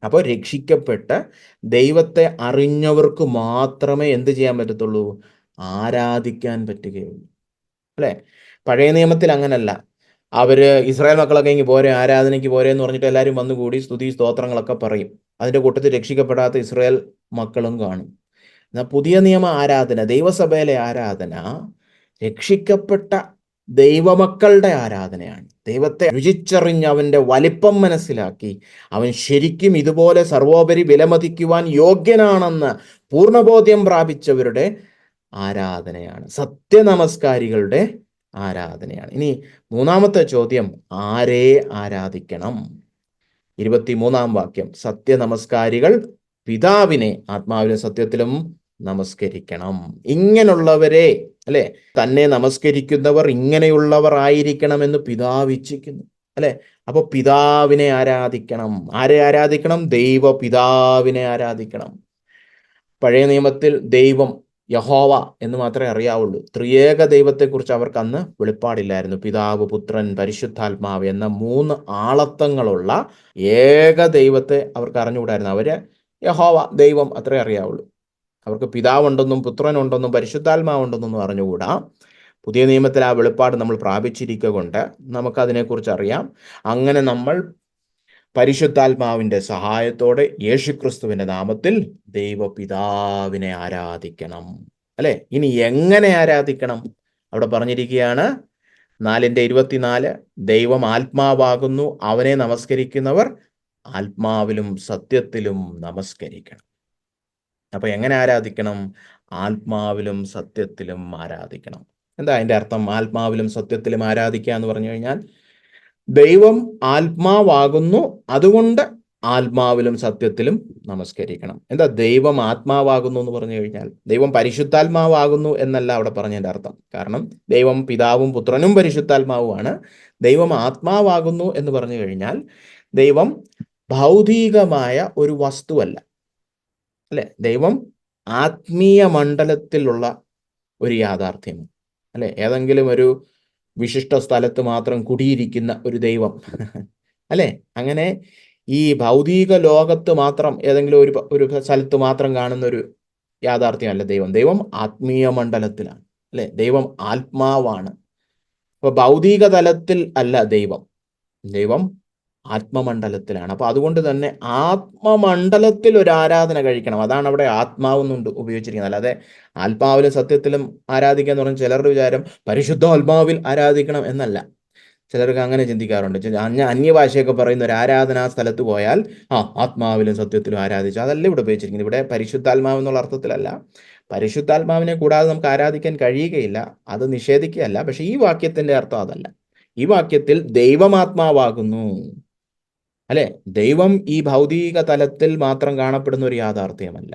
Speaker 1: അപ്പോൾ രക്ഷിക്കപ്പെട്ട് ദൈവത്തെ അറിഞ്ഞവർക്ക് മാത്രമേ എന്ത് ചെയ്യാൻ പറ്റത്തുള്ളൂ? ആരാധിക്കാൻ പറ്റുകയുള്ളൂ, അല്ലേ? പഴയ നിയമത്തിൽ അങ്ങനല്ല. ഇസ്രായേൽ മക്കളൊക്കെ ഇങ്ങ് പോരെ, ആരാധനയ്ക്ക് പോരെ എന്ന് പറഞ്ഞിട്ട് എല്ലാവരും വന്നുകൂടി സ്തുതി സ്തോത്രങ്ങളൊക്കെ പറയും. അതിൻ്റെ കൂട്ടത്തിൽ രക്ഷിക്കപ്പെടാത്ത ഇസ്രായേൽ മക്കളും കാണും. എന്നാൽ പുതിയ നിയമ ആരാധന, ദൈവസഭയിലെ ആരാധന, രക്ഷിക്കപ്പെട്ട ദൈവമക്കളുടെ ആരാധനയാണ്. ദൈവത്തെ രുചിച്ചറിഞ്ഞ് അവൻ്റെ വലിപ്പം മനസ്സിലാക്കി അവൻ ശരിക്കും ഇതുപോലെ സർവോപരി വിലമതിക്കുവാൻ യോഗ്യനാണെന്ന് പൂർണ്ണബോധ്യം പ്രാപിച്ചവരുടെ ആരാധനയാണ്. സത്യനമസ്കാരികളുടെ ആരാധനയാണ്. ഇനി മൂന്നാമത്തെ ചോദ്യം, ആരെ ആരാധിക്കണം? 23-ാം വാക്യം, സത്യനമസ്കാരികൾ പിതാവിനെ ആത്മാവിലും സത്യത്തിലും നമസ്കരിക്കണം. ഇങ്ങനെയുള്ളവരെ, അല്ലെ, തന്നെ നമസ്കരിക്കുന്നവർ ഇങ്ങനെയുള്ളവർ ആയിരിക്കണമെന്ന് പിതാവ് ഇച്ഛിക്കുന്നു. അല്ലെ, അപ്പൊ പിതാവിനെ ആരാധിക്കണം. ആരെ ആരാധിക്കണം? ദൈവ പിതാവിനെ ആരാധിക്കണം. പഴയ നിയമത്തിൽ ദൈവം യഹോവ എന്ന് മാത്രമേ അറിയാവുള്ളൂ. ത്രിയേക ദൈവത്തെക്കുറിച്ച് അവർക്ക് അന്ന് വെളിപ്പാടില്ലായിരുന്നു. പിതാവ്, പുത്രൻ, പരിശുദ്ധാത്മാവ് എന്ന 3 ആളത്വങ്ങളുള്ള ഏക ദൈവത്തെ അവർക്ക് അറിഞ്ഞുകൂടായിരുന്നു. അവര് യഹോവ, ദൈവം അത്രേ അറിയാവുള്ളൂ. അവർക്ക് പിതാവുണ്ടെന്നും പുത്രനുണ്ടെന്നും പരിശുദ്ധാത്മാവുണ്ടെന്നും അറിഞ്ഞുകൂടാ. പുതിയ നിയമത്തിൽ ആ വെളിപ്പാട് നമ്മൾ പ്രാപിച്ചിരിക്കുക കൊണ്ട് നമുക്കതിനെക്കുറിച്ച് അറിയാം. അങ്ങനെ നമ്മൾ പരിശുദ്ധാത്മാവിൻ്റെ സഹായത്തോടെ യേശുക്രിസ്തുവിൻ്റെ നാമത്തിൽ ദൈവപിതാവിനെ ആരാധിക്കണം. അല്ലെ, ഇനി എങ്ങനെ ആരാധിക്കണം? അവിടെ പറഞ്ഞിരിക്കുകയാണ് 4:24, ദൈവം ആത്മാവാകുന്നു, അവനെ നമസ്കരിക്കുന്നവർ ആത്മാവിലും സത്യത്തിലും നമസ്കരിക്കണം. അപ്പൊ എങ്ങനെ ആരാധിക്കണം? ആത്മാവിലും സത്യത്തിലും ആരാധിക്കണം. എന്താ അതിൻ്റെ അർത്ഥം? ആത്മാവിലും സത്യത്തിലും ആരാധിക്കുക എന്ന് പറഞ്ഞു കഴിഞ്ഞാൽ, ദൈവം ആത്മാവാകുന്നു, അതുകൊണ്ട് ആത്മാവിലും സത്യത്തിലും നമസ്കരിക്കണം. എന്താ ദൈവം ആത്മാവാകുന്നു എന്ന് പറഞ്ഞു കഴിഞ്ഞാൽ? ദൈവം പരിശുദ്ധാത്മാവാകുന്നു എന്നല്ല അവിടെ പറഞ്ഞതിൻ്റെ അർത്ഥം. കാരണം ദൈവം പിതാവും പുത്രനും പരിശുദ്ധാത്മാവുമാണ്. ദൈവം ആത്മാവാകുന്നു എന്ന് പറഞ്ഞു കഴിഞ്ഞാൽ ദൈവം ഭൗതികമായ ഒരു വസ്തുവല്ല. അല്ലെ, ദൈവം ആത്മീയ മണ്ഡലത്തിലുള്ള ഒരു യാഥാർത്ഥ്യം. അല്ലെ, ഏതെങ്കിലും ഒരു വിശിഷ്ട സ്ഥലത്ത് മാത്രം കുടിയിരിക്കുന്ന ഒരു ദൈവം അല്ലെ, അങ്ങനെ ഈ ഭൗതിക ലോകത്ത് മാത്രം ഏതെങ്കിലും ഒരു സ്ഥലത്ത് മാത്രം കാണുന്ന ഒരു യാഥാർത്ഥ്യമല്ല ദൈവം. ദൈവം ആത്മീയ മണ്ഡലത്തിലാണ്. അല്ലെ, ദൈവം ആത്മാവാണ്. അപ്പൊ ഭൗതിക തലത്തിൽ അല്ല ദൈവം, ദൈവം ആത്മമണ്ഡലത്തിലാണ്. അപ്പൊ അതുകൊണ്ട് തന്നെ ആത്മമണ്ഡലത്തിൽ ഒരു ആരാധന കഴിക്കണം. അതാണ് അവിടെ ആത്മാവെന്നുണ്ട് ഉപയോഗിച്ചിരിക്കുന്നത്. അല്ലാതെ ആത്മാവിലും സത്യത്തിലും ആരാധിക്കുക എന്ന് പറഞ്ഞാൽ ചിലരുടെ വിചാരം പരിശുദ്ധാത്മാവിൽ ആരാധിക്കണം എന്നല്ല. ചിലർക്ക് അങ്ങനെ ചിന്തിക്കാറുണ്ട്. അന്യഭാഷയൊക്കെ പറയുന്ന ഒരു ആരാധനാ സ്ഥലത്ത് പോയാൽ ആത്മാവിലും സത്യത്തിലും ആരാധിച്ചു, അതല്ല ഇവിടെ ഉപയോഗിച്ചിരിക്കുന്നത്. ഇവിടെ പരിശുദ്ധാത്മാവ് എന്നുള്ള അർത്ഥത്തിലല്ല. പരിശുദ്ധാത്മാവിനെ കൂടാതെ നമുക്ക് ആരാധിക്കാൻ കഴിയുകയില്ല, അത് നിഷേധിക്കുകയല്ല. പക്ഷെ ഈ വാക്യത്തിന്റെ അർത്ഥം അതല്ല. ഈ വാക്യത്തിൽ ദൈവമാത്മാവാകുന്നു. അല്ലെ, ദൈവം ഈ ഭൗതിക തലത്തിൽ മാത്രം കാണപ്പെടുന്ന ഒരു യാഥാർത്ഥ്യമല്ല.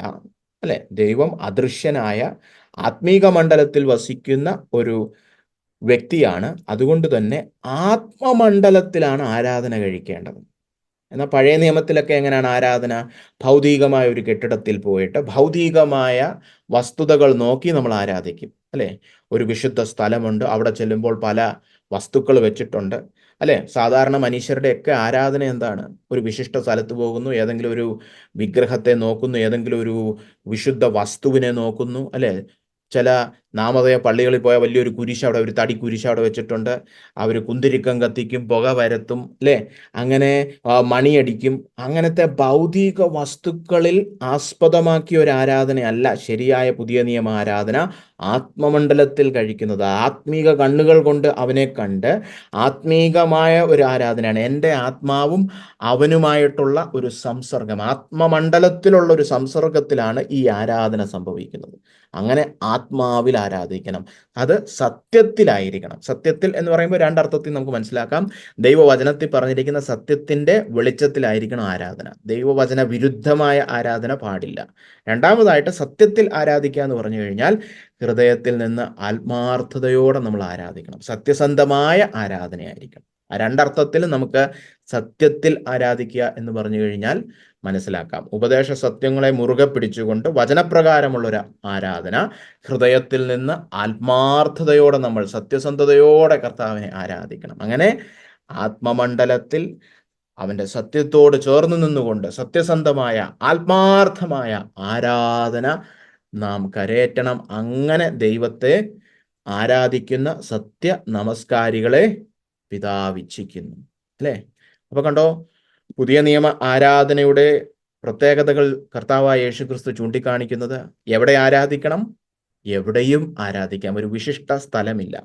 Speaker 1: അല്ലെ, ദൈവം അദൃശ്യനായ ആത്മീക മണ്ഡലത്തിൽ വസിക്കുന്ന ഒരു വ്യക്തിയാണ്. അതുകൊണ്ട് തന്നെ ആത്മമണ്ഡലത്തിലാണ് ആരാധന കഴിക്കേണ്ടത്. എന്നാൽ പഴയ നിയമത്തിലൊക്കെ എങ്ങനെയാണ് ആരാധന? ഭൗതികമായ ഒരു കെട്ടിടത്തിൽ പോയിട്ട് ഭൗതികമായ വസ്തുതകൾ നോക്കി നമ്മൾ ആരാധിക്കും. അല്ലെ, ഒരു വിശുദ്ധ സ്ഥലമുണ്ട്, അവിടെ ചെല്ലുമ്പോൾ പല വസ്തുക്കൾ വെച്ചിട്ടുണ്ട്. അല്ലെ, സാധാരണ മനുഷ്യരുടെയൊക്കെ ആരാധന എന്താണ്? ഒരു വിശിഷ്ട സ്ഥലത്ത് പോകുന്നു, ഏതെങ്കിലും ഒരു വിഗ്രഹത്തെ നോക്കുന്നു, ഏതെങ്കിലും ഒരു വിശുദ്ധ വസ്തുവിനെ നോക്കുന്നു. അല്ലെ, ചില നാമധേയ പള്ളികളിൽ പോയാൽ വലിയൊരു കുരിശ്, അവിടെ ഒരു തടി കുരിശ് അവിടെ വെച്ചിട്ടുണ്ട്. അവർ കുന്തിരിക്കം കത്തിക്കും, പുക വരത്തും, അല്ലേ, അങ്ങനെ മണിയടിക്കും. അങ്ങനത്തെ ഭൗതിക വസ്തുക്കളിൽ ആസ്പദമാക്കിയ ഒരു ആരാധനയല്ല ശരിയായ പുതിയ നിയമ ആരാധന. ആത്മമണ്ഡലത്തിൽ കഴിക്കുന്നത്, ആത്മീക കണ്ണുകൾ കൊണ്ട് അവനെ കണ്ട് ആത്മീകമായ ഒരു ആരാധനയാണ്. എൻ്റെ ആത്മാവും അവനുമായിട്ടുള്ള ഒരു സംസർഗം, ആത്മമണ്ഡലത്തിലുള്ള ഒരു സംസർഗത്തിലാണ് ഈ ആരാധന സംഭവിക്കുന്നത്. അങ്ങനെ ആത്മാവിൽ ആരാധിക്കണം, അത് സത്യത്തിലായിരിക്കണം. സത്യത്തിൽ എന്ന് പറയുമ്പോൾ രണ്ടർത്ഥത്തിൽ നമുക്ക് മനസ്സിലാക്കാം. ദൈവവചനത്തിൽ പറഞ്ഞിരിക്കുന്ന സത്യത്തിൻ്റെ വെളിച്ചത്തിലായിരിക്കണം ആരാധന. ദൈവവചന വിരുദ്ധമായ ആരാധന പാടില്ല. രണ്ടാമതായിട്ട് സത്യത്തിൽ ആരാധിക്കുക എന്ന് പറഞ്ഞു കഴിഞ്ഞാൽ ഹൃദയത്തിൽ നിന്ന് ആത്മാർത്ഥതയോടെ നമ്മൾ ആരാധിക്കണം. സത്യസന്ധമായ ആരാധനയായിരിക്കണം. ആ രണ്ടർത്ഥത്തിൽ നമുക്ക് സത്യത്തിൽ ആരാധിക്കുക എന്ന് പറഞ്ഞു കഴിഞ്ഞാൽ മനസ്സിലാക്കാം. ഉപദേശ സത്യങ്ങളെ മുറുകെ പിടിച്ചുകൊണ്ട് വചനപ്രകാരമുള്ളൊരു ആരാധന, ഹൃദയത്തിൽ നിന്ന് ആത്മാർത്ഥതയോടെ നമ്മൾ സത്യസന്ധതയോടെ കർത്താവിനെ ആരാധിക്കണം. അങ്ങനെ ആത്മമണ്ഡലത്തിൽ അവൻ്റെ സത്യത്തോട് ചേർന്ന് നിന്നുകൊണ്ട് സത്യസന്ധമായ ആത്മാർത്ഥമായ ആരാധന നാം കരേറ്റണം. അങ്ങനെ ദൈവത്തെ ആരാധിക്കുന്ന സത്യ നമസ്കാരികളെ പിതാവ് ഇച്ഛിക്കുന്നു. അല്ലേ? അപ്പൊ കണ്ടോ, പുതിയ നിയമ ആരാധനയുടെ പ്രത്യേകതകൾ കർത്താവായ യേശുക്രിസ്തു ചൂണ്ടിക്കാണിക്കുന്നത്. എവിടെ ആരാധിക്കണം? എവിടെയും ആരാധിക്കാം. ഒരു വിശിഷ്ട സ്ഥലമില്ല.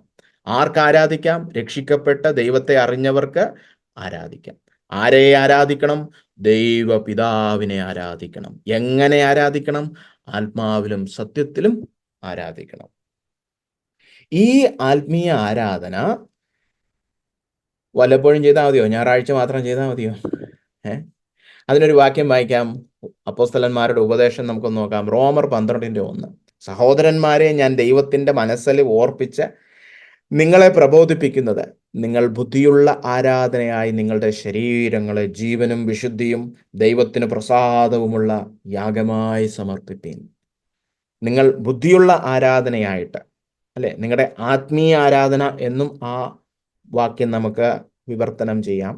Speaker 1: ആർക്ക് ആരാധിക്കാം? രക്ഷിക്കപ്പെട്ട ദൈവത്തെ അറിഞ്ഞവർക്ക് ആരാധിക്കാം. ആരെ ആരാധിക്കണം? ദൈവപിതാവിനെ ആരാധിക്കണം. എങ്ങനെ ആരാധിക്കണം? ആത്മാവിലും സത്യത്തിലും ആരാധിക്കണം. ഈ ആത്മീയ ആരാധന വല്ലപ്പോഴും ചെയ്താൽ മതിയോ? ഞായറാഴ്ച മാത്രം ചെയ്താൽ മതിയോ? അതിനൊരു വാക്യം വായിക്കാം. അപ്പോസ്തലന്മാരുടെ ഉപദേശം നമുക്കൊന്ന് നോക്കാം. റോമർ 12:1. സഹോദരന്മാരെ, ഞാൻ ദൈവത്തിന്റെ മനസ്സിൽ ഓർപ്പിച്ച് നിങ്ങളെ പ്രബോധിപ്പിക്കുന്നത്, നിങ്ങൾ ബുദ്ധിയുള്ള ആരാധനയായി നിങ്ങളുടെ ശരീരങ്ങളെ ജീവനും വിശുദ്ധിയും ദൈവത്തിന് പ്രസാദവുമുള്ള യാഗമായി സമർപ്പിപ്പീൻ. നിങ്ങൾ ബുദ്ധിയുള്ള ആരാധനയായിട്ട്, അല്ലെ, നിങ്ങളുടെ ആത്മീയ ആരാധന എന്നും ആ വാക്യം നമുക്ക് വിവർത്തനം ചെയ്യാം.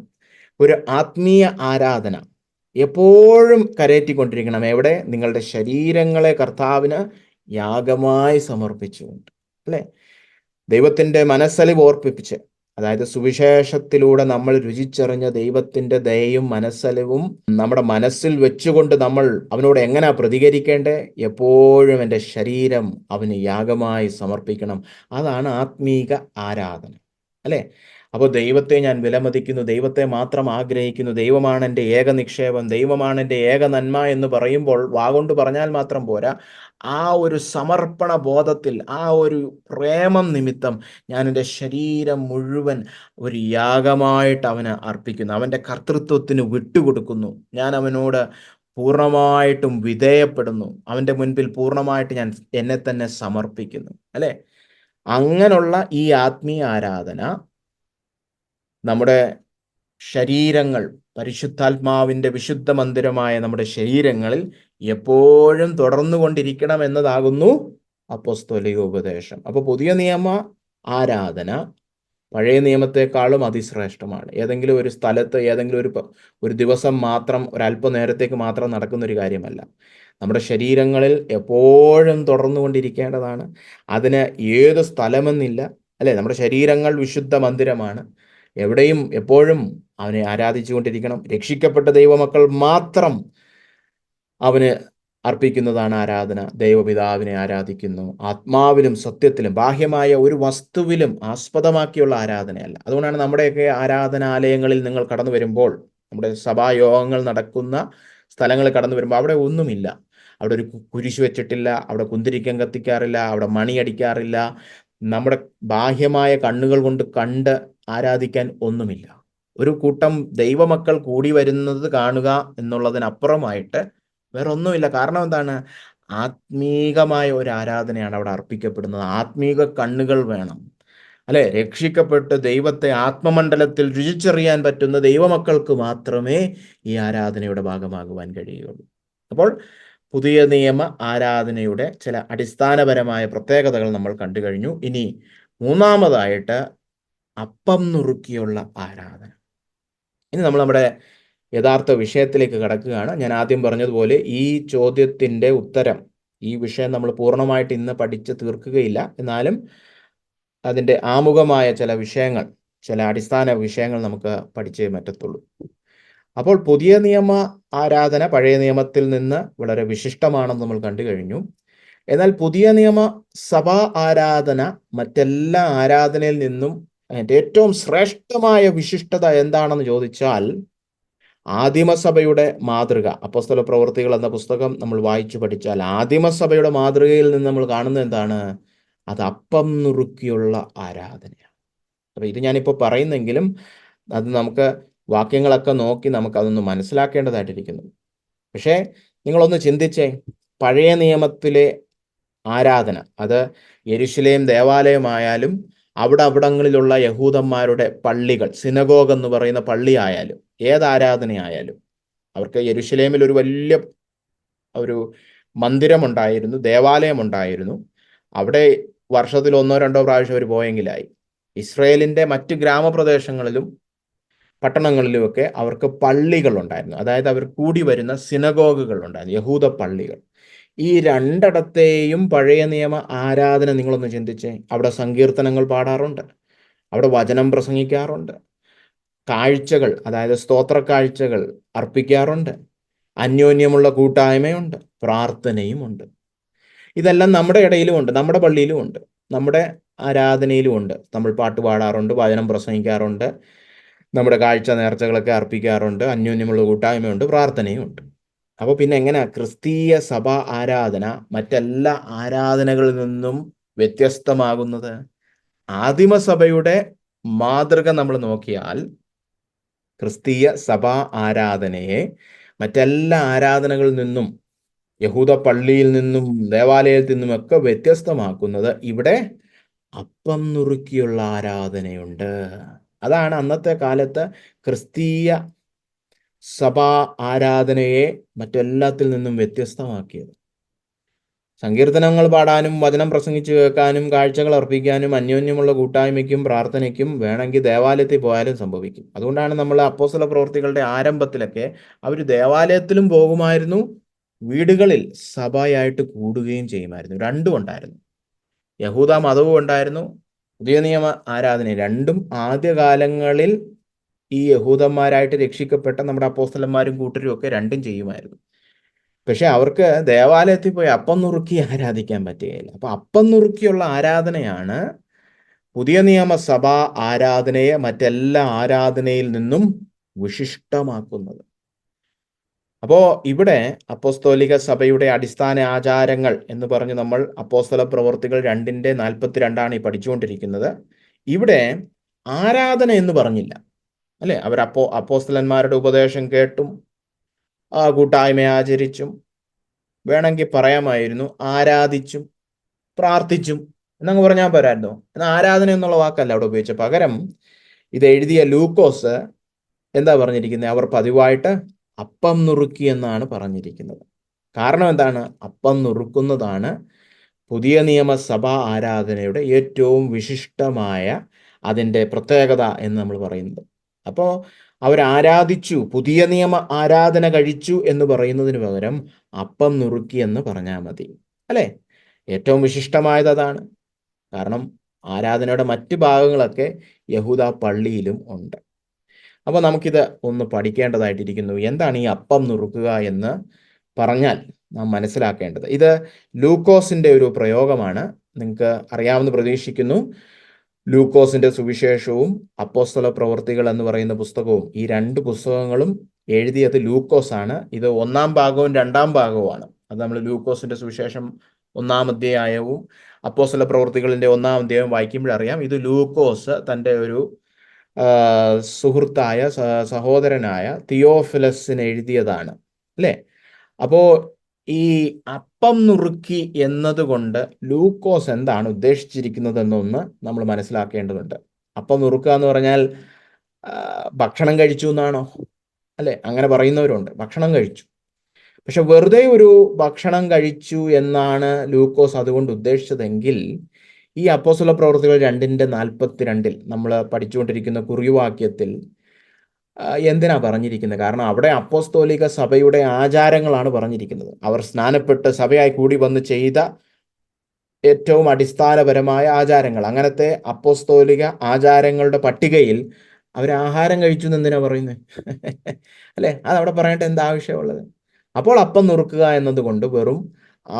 Speaker 1: ഒരു ആത്മീയ ആരാധന എപ്പോഴും കരയറ്റിക്കൊണ്ടിരിക്കണം. എവിടെ? നിങ്ങളുടെ ശരീരങ്ങളെ കർത്താവിന് യാഗമായി സമർപ്പിച്ചുകൊണ്ട്, അല്ലെ, ദൈവത്തിന്റെ മനസ്സലിവ് ഓർപ്പിപ്പിച്ച്, അതായത് സുവിശേഷത്തിലൂടെ നമ്മൾ രുചിച്ചറിഞ്ഞ ദൈവത്തിന്റെ ദയയും മനസ്സലിവും നമ്മുടെ മനസ്സിൽ വെച്ചുകൊണ്ട് നമ്മൾ അവനോട് എങ്ങനെയാ പ്രതികരിക്കേണ്ടേ? എപ്പോഴും എൻ്റെ ശരീരം അവന് യാഗമായി സമർപ്പിക്കണം. അതാണ് ആത്മീക ആരാധന, അല്ലെ? അപ്പോൾ ദൈവത്തെ ഞാൻ വിലമതിക്കുന്നു, ദൈവത്തെ മാത്രം ആഗ്രഹിക്കുന്നു, ദൈവമാണ് എൻ്റെ ഏക നിക്ഷേപം, ദൈവമാണ് എൻ്റെ ഏക നന്മ എന്ന് പറയുമ്പോൾ വാഗൊണ്ട് പറഞ്ഞാൽ മാത്രം പോരാ. ആ ഒരു സമർപ്പണ ബോധത്തിൽ, ആ ഒരു പ്രേമം നിമിത്തം ഞാൻ എൻ്റെ ശരീരം മുഴുവൻ ഒരു യാഗമായിട്ട് അവന് അർപ്പിക്കുന്നു, അവൻ്റെ കർത്തൃത്വത്തിന് വിട്ടുകൊടുക്കുന്നു, ഞാൻ അവനോട് പൂർണ്ണമായിട്ടും വിധേയപ്പെടുന്നു, അവൻ്റെ മുൻപിൽ പൂർണ്ണമായിട്ട് ഞാൻ എന്നെ തന്നെ സമർപ്പിക്കുന്നു, അല്ലെ? അങ്ങനെയുള്ള ഈ ആത്മീയ ആരാധന നമ്മുടെ ശരീരങ്ങൾ, പരിശുദ്ധാത്മാവിൻ്റെ വിശുദ്ധ മന്ദിരമായ നമ്മുടെ ശരീരങ്ങളിൽ എപ്പോഴും തുടർന്നു കൊണ്ടിരിക്കണം എന്നതാകുന്നു അപ്പോസ്തോലിക ഉപദേശം. അപ്പോൾ പുതിയ നിയമ ആരാധന പഴയ നിയമത്തെക്കാളും അതിശ്രേഷ്ഠമാണ്. ഏതെങ്കിലും ഒരു സ്ഥലത്ത് ഏതെങ്കിലും ഒരു ദിവസം മാത്രം, ഒരല്പനേരത്തേക്ക് മാത്രം നടക്കുന്നൊരു കാര്യമല്ല. നമ്മുടെ ശരീരങ്ങളിൽ എപ്പോഴും തുടർന്നുകൊണ്ടിരിക്കേണ്ടതാണ്. അതിന് ഏത് സ്ഥലമെന്നില്ല, അല്ലെ? നമ്മുടെ ശരീരങ്ങൾ വിശുദ്ധ മന്ദിരമാണ്. എവിടെയും എപ്പോഴും അവനെ ആരാധിച്ചുകൊണ്ടിരിക്കണം. രക്ഷിക്കപ്പെട്ട ദൈവമക്കൾ മാത്രം അവന് അർപ്പിക്കുന്നതാണ് ആരാധന. ദൈവപിതാവിനെ ആരാധിക്കുന്നു ആത്മാവിലും സത്യത്തിലും, ബാഹ്യമായ ഒരു വസ്തുവിലും ആസ്പദമാക്കിയുള്ള ആരാധനയല്ല. അതുകൊണ്ടാണ് നമ്മുടെയൊക്കെ ആരാധനാലയങ്ങളിൽ നിങ്ങൾ കടന്നു വരുമ്പോൾ, നമ്മുടെ സഭായോഗങ്ങൾ നടക്കുന്ന സ്ഥലങ്ങളിൽ കടന്നു വരുമ്പോൾ അവിടെ ഒന്നുമില്ല. അവിടെ ഒരു കുരിശ് വെച്ചിട്ടില്ല, അവിടെ കുന്തിരിക്കം കത്തിക്കാറില്ല, അവിടെ മണിയടിക്കാറില്ല. നമ്മുടെ ബാഹ്യമായ കണ്ണുകൾ കൊണ്ട് കണ്ട് ആരാധിക്കാൻ ഒന്നുമില്ല. ഒരു കൂട്ടം ദൈവമക്കൾ കൂടി വരുന്നത് കാണുക എന്നുള്ളതിനപ്പുറമായിട്ട് വേറെ ഒന്നുമില്ല. കാരണം എന്താണ്? ആത്മീകമായ ഒരു ആരാധനയാണ് അവിടെ അർപ്പിക്കപ്പെടുന്നത്. ആത്മീക കണ്ണുകൾ വേണം, അല്ലെ? രക്ഷിക്കപ്പെട്ട് ദൈവത്തെ ആത്മമണ്ഡലത്തിൽ രുചിച്ചറിയാൻ പറ്റുന്ന ദൈവമക്കൾക്ക് മാത്രമേ ഈ ആരാധനയുടെ ഭാഗമാകുവാൻ കഴിയുള്ളൂ. അപ്പോൾ പുതിയ നിയമ ആരാധനയുടെ ചില അടിസ്ഥാനപരമായ പ്രത്യേകതകൾ നമ്മൾ കണ്ടു കഴിഞ്ഞു. ഇനി മൂന്നാമതായിട്ട് അപ്പം നുറുക്കിയുള്ള ആരാധന. ഇനി നമ്മൾ നമ്മുടെ യഥാർത്ഥ വിഷയത്തിലേക്ക് കടക്കുകയാണ്. ഞാൻ ആദ്യം പറഞ്ഞതുപോലെ ഈ ചോദ്യത്തിൻ്റെ ഉത്തരം, ഈ വിഷയം നമ്മൾ പൂർണ്ണമായിട്ട് ഇന്ന് പഠിച്ച് തീർക്കുകയില്ല. എന്നാലും അതിൻ്റെ ആമുഖമായ ചില വിഷയങ്ങൾ, ചില അടിസ്ഥാന വിഷയങ്ങൾ നമുക്ക് പഠിച്ചേ പറ്റത്തുള്ളൂ. അപ്പോൾ പുതിയ നിയമ ആരാധന പഴയ നിയമത്തിൽ നിന്ന് വളരെ വിശിഷ്ടമാണെന്ന് നമ്മൾ കണ്ടു കഴിഞ്ഞു. എന്നാൽ പുതിയ നിയമ സഭാ ആരാധന മറ്റെല്ലാ ആരാധനയിൽ നിന്നും ഏറ്റവും ശ്രേഷ്ഠമായ വിശിഷ്ടത എന്താണെന്ന് ചോദിച്ചാൽ, ആദിമസഭയുടെ മാതൃക, അപ്പോസ്തല പ്രവൃത്തികൾ എന്ന പുസ്തകം നമ്മൾ വായിച്ചു പഠിച്ചാൽ ആദിമസഭയുടെ മാതൃകയിൽ നിന്ന് നമ്മൾ കാണുന്നത് എന്താണ്? അത് അപ്പം നുറുക്കിയുള്ള ആരാധനയാണ്. അപ്പൊ ഇത് ഞാനിപ്പോൾ പറയുന്നെങ്കിലും അത് നമുക്ക് വാക്യങ്ങളൊക്കെ നോക്കി നമുക്കതൊന്ന് മനസ്സിലാക്കേണ്ടതായിട്ടിരിക്കുന്നു. പക്ഷേ നിങ്ങളൊന്ന് ചിന്തിച്ചേ, പഴയ നിയമത്തിലെ ആരാധന, അത് യെരുശലേം ദേവാലയമായാലും അവിടങ്ങളിലുള്ള യഹൂദന്മാരുടെ പള്ളികൾ, സിനഗോഗ് എന്ന് പറയുന്ന പള്ളി ആയാലും ഏത് ആരാധനയായാലും, അവർക്ക് യെരുശലേമിൽ ഒരു വലിയ ഒരു മന്ദിരമുണ്ടായിരുന്നു, ദേവാലയമുണ്ടായിരുന്നു. അവിടെ വർഷത്തിൽ 1-2 പ്രാവശ്യം അവർ പോയെങ്കിലായി. ഇസ്രയേലിൻ്റെ മറ്റ് ഗ്രാമപ്രദേശങ്ങളിലും പട്ടണങ്ങളിലുമൊക്കെ അവർക്ക് പള്ളികൾ ഉണ്ടായിരുന്നു. അതായത് അവർ കൂടി വരുന്ന സിനഗോഗുകൾ ഉണ്ടായിരുന്നു, യഹൂദ പള്ളികൾ. ഈ രണ്ടിടത്തെയും പഴയ നിയമ ആരാധന നിങ്ങളൊന്ന് ചിന്തിച്ചേ. അവിടെ സങ്കീർത്തനങ്ങൾ പാടാറുണ്ട്, അവിടെ വചനം പ്രസംഗിക്കാറുണ്ട്, കാഴ്ചകൾ, അതായത് സ്തോത്ര കാഴ്ചകൾ അർപ്പിക്കാറുണ്ട്, അന്യോന്യമുള്ള കൂട്ടായ്മയുണ്ട്, പ്രാർത്ഥനയുമുണ്ട്. ഇതെല്ലാം നമ്മുടെ ഇടയിലുമുണ്ട്, നമ്മുടെ പള്ളിയിലുമുണ്ട്. നമ്മുടെ ആരാധനയിലും ഉണ്ട്. നമ്മൾ പാട്ട് പാടാറുണ്ട്, വചനം പ്രസംഗിക്കാറുണ്ട്, നമ്മുടെ കാഴ്ച നേർച്ചകളൊക്കെ അർപ്പിക്കാറുണ്ട്, അന്യോന്യമുള്ള കൂട്ടായ്മയുണ്ട്, പ്രാർത്ഥനയും ഉണ്ട്. അപ്പോൾ പിന്നെ എങ്ങനെയാ ക്രിസ്തീയ സഭ ആരാധന മറ്റെല്ലാ ആരാധനകളിൽ നിന്നും വ്യത്യസ്തമാകുന്നത്? ആദിമസഭയുടെ മാതൃക നമ്മൾ നോക്കിയാൽ ക്രിസ്തീയ സഭാ ആരാധനയെ മറ്റെല്ലാ ആരാധനകളിൽ നിന്നും, യഹൂദ പള്ളിയിൽ നിന്നും ദേവാലയത്തിൽ നിന്നുമൊക്കെ വ്യത്യസ്തമാക്കുന്നത് ഇവിടെ അപ്പം നുറുക്കിയുള്ള ആരാധനയുണ്ട്. അതാണ് അന്നത്തെ കാലത്ത് ക്രിസ്തീയ സഭാ ആരാധനയെ മറ്റെല്ലാത്തിൽ നിന്നും വ്യത്യസ്തമാക്കിയത്. സങ്കീർത്തനങ്ങൾ പാടാനും വചനം പ്രസംഗിച്ചു കേൾക്കാനും കാഴ്ചകൾ അർപ്പിക്കാനും അന്യോന്യമുള്ള കൂട്ടായ്മയ്ക്കും പ്രാർത്ഥനയ്ക്കും വേണമെങ്കിൽ ദേവാലയത്തിൽ പോയാലും സംഭവിക്കും. അതുകൊണ്ടാണ് നമ്മൾ അപ്പോസ്തല പ്രവൃത്തികളുടെ ആരംഭത്തിലൊക്കെ അവർ ദേവാലയത്തിലും പോകുമായിരുന്നു, വീടുകളിൽ സഭയായിട്ട് കൂടുകയും ചെയ്യുമായിരുന്നു. രണ്ടും ഉണ്ടായിരുന്നു. യഹൂദ മതവും ഉണ്ടായിരുന്നു, പുതിയ നിയമ ആരാധന. രണ്ടും ആദ്യകാലങ്ങളിൽ ഈ യഹൂദന്മാരായിട്ട് രക്ഷിക്കപ്പെട്ട നമ്മുടെ അപ്പോസ്തലന്മാരും കൂട്ടരും ഒക്കെ രണ്ടും ചെയ്യുമായിരുന്നു. പക്ഷെ അവർക്ക് ദേവാലയത്തിൽ പോയി അപ്പം നുറുക്കി ആരാധിക്കാൻ പറ്റുകയില്ല. അപ്പൊ അപ്പം നുറുക്കിയുള്ള ആരാധനയാണ് പുതിയ നിയമസഭ ആരാധനയെ മറ്റെല്ലാ ആരാധനയിൽ നിന്നും വിശിഷ്ടമാക്കുന്നത്. അപ്പോ ഇവിടെ അപ്പോസ്തോലിക സഭയുടെ അടിസ്ഥാന ആചാരങ്ങൾ എന്ന് പറഞ്ഞ് നമ്മൾ അപ്പോസ്തല പ്രവർത്തികൾ 2:42 ഈ പഠിച്ചുകൊണ്ടിരിക്കുന്നത്. ഇവിടെ ആരാധന എന്ന് പറഞ്ഞില്ല, അല്ലെ? അവർ അപ്പോസ്തലന്മാരുടെ ഉപദേശം കേട്ടും കൂട്ടായ്മ ആചരിച്ചും, വേണമെങ്കിൽ പറയാമായിരുന്നു ആരാധിച്ചും പ്രാർത്ഥിച്ചും എന്നങ്ങ് പറഞ്ഞാൽ പോരായിരുന്നോ? എന്നാൽ ആരാധന എന്നുള്ള വാക്കല്ല അവിടെ ഉപയോഗിച്ചത്. പകരം ഇത് എഴുതിയ ലൂക്കോസ് എന്താ പറഞ്ഞിരിക്കുന്നത്? അവർ പതിവായിട്ട് അപ്പം നുറുക്കി എന്നാണ് പറഞ്ഞിരിക്കുന്നത്. കാരണം എന്താണ്? അപ്പം നുറുക്കുന്നതാണ് പുതിയ നിയമസഭാ ആരാധനയുടെ ഏറ്റവും വിശിഷ്ടമായ അതിൻ്റെ പ്രത്യേകത എന്ന് നമ്മൾ പറയുന്നത്. അപ്പോൾ അവരാരാധിച്ചു, പുതിയ നിയമ ആരാധന കഴിച്ചു എന്ന് പറയുന്നതിന് പകരം അപ്പം നുറുക്കി എന്ന് പറഞ്ഞാൽ മതി, അല്ലേ? ഏറ്റവും വിശിഷ്ടമായത് അതാണ്. കാരണം ആരാധനയുടെ മറ്റ് ഭാഗങ്ങളൊക്കെ യഹൂദ പള്ളിയിലും ഉണ്ട്. അപ്പോൾ നമുക്കിത് ഒന്ന് പഠിക്കേണ്ടതായിട്ടിരിക്കുന്നു. എന്താണ് ഈ അപ്പം നുറുക്കുക എന്ന് പറഞ്ഞാൽ നാം മനസ്സിലാക്കേണ്ടത്? ഇത് ലൂക്കോസിൻ്റെ ഒരു പ്രയോഗമാണ്. നിങ്ങൾക്ക് അറിയാമെന്ന് പ്രതീക്ഷിക്കുന്നു. ലൂക്കോസിന്റെ സുവിശേഷവും അപ്പോസ്തല പ്രവർത്തികൾ എന്ന് പറയുന്ന പുസ്തകവും, ഈ രണ്ട് പുസ്തകങ്ങളും എഴുതിയത് ലൂക്കോസ് ആണ്. ഇത് 1-ാം ഭാഗവും 2-ാം ഭാഗവുമാണ്. അത് നമ്മൾ ലൂക്കോസിന്റെ സുവിശേഷം 1-ാം അധ്യായവും അപ്പോസ്തല പ്രവർത്തികളിന്റെ 1-ാം അധ്യായവും വായിക്കുമ്പോഴറിയാം ഇത് ലൂക്കോസ് തൻ്റെ ഒരു സുഹൃത്തായ സഹോദരനായ തിയോഫിലസിന് എഴുതിയതാണ്, അല്ലേ? അപ്പോ ഈ അപ്പം നുറുക്കി എന്നതുകൊണ്ട് ലൂക്കോസ് എന്താണ് ഉദ്ദേശിച്ചിരിക്കുന്നത് എന്നൊന്ന് നമ്മൾ മനസ്സിലാക്കേണ്ടതുണ്ട്. അപ്പം നുറുക്കുക എന്ന് പറഞ്ഞാൽ ഭക്ഷണം കഴിച്ചു എന്നാണോ? അല്ലെ, അങ്ങനെ പറയുന്നവരുണ്ട്, ഭക്ഷണം കഴിച്ചു. പക്ഷെ വെറുതെ ഒരു ഭക്ഷണം കഴിച്ചു എന്നാണ് ലൂക്കോസ് അതുകൊണ്ട് ഉദ്ദേശിച്ചതെങ്കിൽ ഈ അപ്പോസ്തല പ്രവർത്തികൾ 2:42 നമ്മൾ പഠിച്ചുകൊണ്ടിരിക്കുന്ന കുറിവാക്യത്തിൽ എന്തിനാ പറഞ്ഞിരിക്കുന്നത്? കാരണം അവിടെ അപ്പോസ്തോലിക സഭയുടെ ആചാരങ്ങളാണ് പറഞ്ഞിരിക്കുന്നത്. അവർ സ്നാനപ്പെട്ട് സഭയായി കൂടി വന്ന് ചെയ്ത ഏറ്റവും അടിസ്ഥാനപരമായ ആചാരങ്ങൾ. അങ്ങനത്തെ അപ്പോസ്തോലിക ആചാരങ്ങളുടെ പട്ടികയിൽ അവർ ആഹാരം കഴിച്ചു എന്ന് എന്തിനാ പറയുന്നത്? അല്ലെ, അതവിടെ പറയേണ്ട എന്താ ആവശ്യമുള്ളത്? അപ്പോൾ അപ്പം നുറുക്കുക എന്നതുകൊണ്ട് വെറും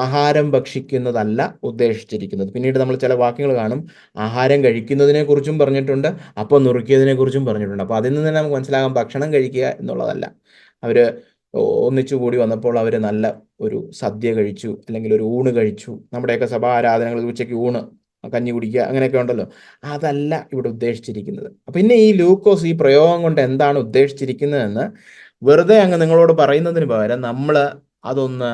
Speaker 1: ആഹാരം ഭക്ഷിക്കുന്നതല്ല ഉദ്ദേശിച്ചിരിക്കുന്നത്. പിന്നീട് നമ്മൾ ചില വാക്യങ്ങൾ കാണും, ആഹാരം കഴിക്കുന്നതിനെ കുറിച്ചും പറഞ്ഞിട്ടുണ്ട്, അപ്പം നുറുക്കിയതിനെ കുറിച്ചും പറഞ്ഞിട്ടുണ്ട്. അപ്പോൾ അതിൽ നിന്ന് തന്നെ നമുക്ക് മനസ്സിലാകാം ഭക്ഷണം കഴിക്കുക എന്നുള്ളതല്ല. അവർ ഒന്നിച്ചു കൂടി വന്നപ്പോൾ അവർ നല്ല ഒരു സദ്യ കഴിച്ചു, അല്ലെങ്കിൽ ഒരു ഊണ് കഴിച്ചു. നമ്മുടെയൊക്കെ സഭാ ആരാധനകൾ ഉച്ചയ്ക്ക് ഊണ്, കഞ്ഞി കുടിക്കുക, അങ്ങനെയൊക്കെ ഉണ്ടല്ലോ. അതല്ല ഇവിടെ ഉദ്ദേശിച്ചിരിക്കുന്നത്. പിന്നെ ഈ ലൂക്കോസ് ഈ പ്രയോഗം കൊണ്ട് എന്താണ് ഉദ്ദേശിച്ചിരിക്കുന്നതെന്ന് വെറുതെ അങ്ങ് നിങ്ങളോട് പറയുന്നതിന് പകരം നമ്മൾ അതൊന്ന്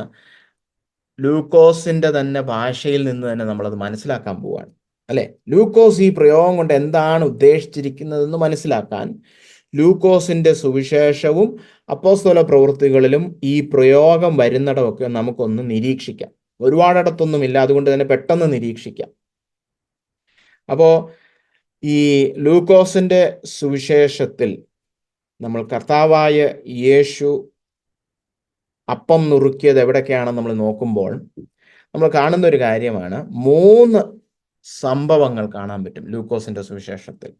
Speaker 1: ലൂക്കോസിന്റെ തന്നെ ഭാഷയിൽ നിന്ന് തന്നെ നമ്മളത് മനസ്സിലാക്കാൻ പോവുകയാണ്, അല്ലെ? ലൂക്കോസ് ഈ പ്രയോഗം കൊണ്ട് എന്താണ് ഉദ്ദേശിച്ചിരിക്കുന്നതെന്ന് മനസ്സിലാക്കാൻ ലൂക്കോസിന്റെ സുവിശേഷവും അപ്പോസ്തല പ്രവൃത്തികളിലും ഈ പ്രയോഗം വരുന്നിടമൊക്കെ നമുക്കൊന്ന് നിരീക്ഷിക്കാം. ഒരുപാടിടത്തൊന്നുമില്ല, അതുകൊണ്ട് തന്നെ പെട്ടെന്ന് നിരീക്ഷിക്കാം. അപ്പോൾ ഈ ലൂക്കോസിന്റെ സുവിശേഷത്തിൽ നമ്മൾ കർത്താവായ യേശു അപ്പം നുറുക്കിയത് എവിടൊക്കെയാണെന്ന് നമ്മൾ നോക്കുമ്പോൾ നമ്മൾ കാണുന്ന ഒരു കാര്യമാണ്, 3 സംഭവങ്ങൾ കാണാൻ പറ്റും ലൂക്കോസിന്റെ സുവിശേഷത്തിൽ.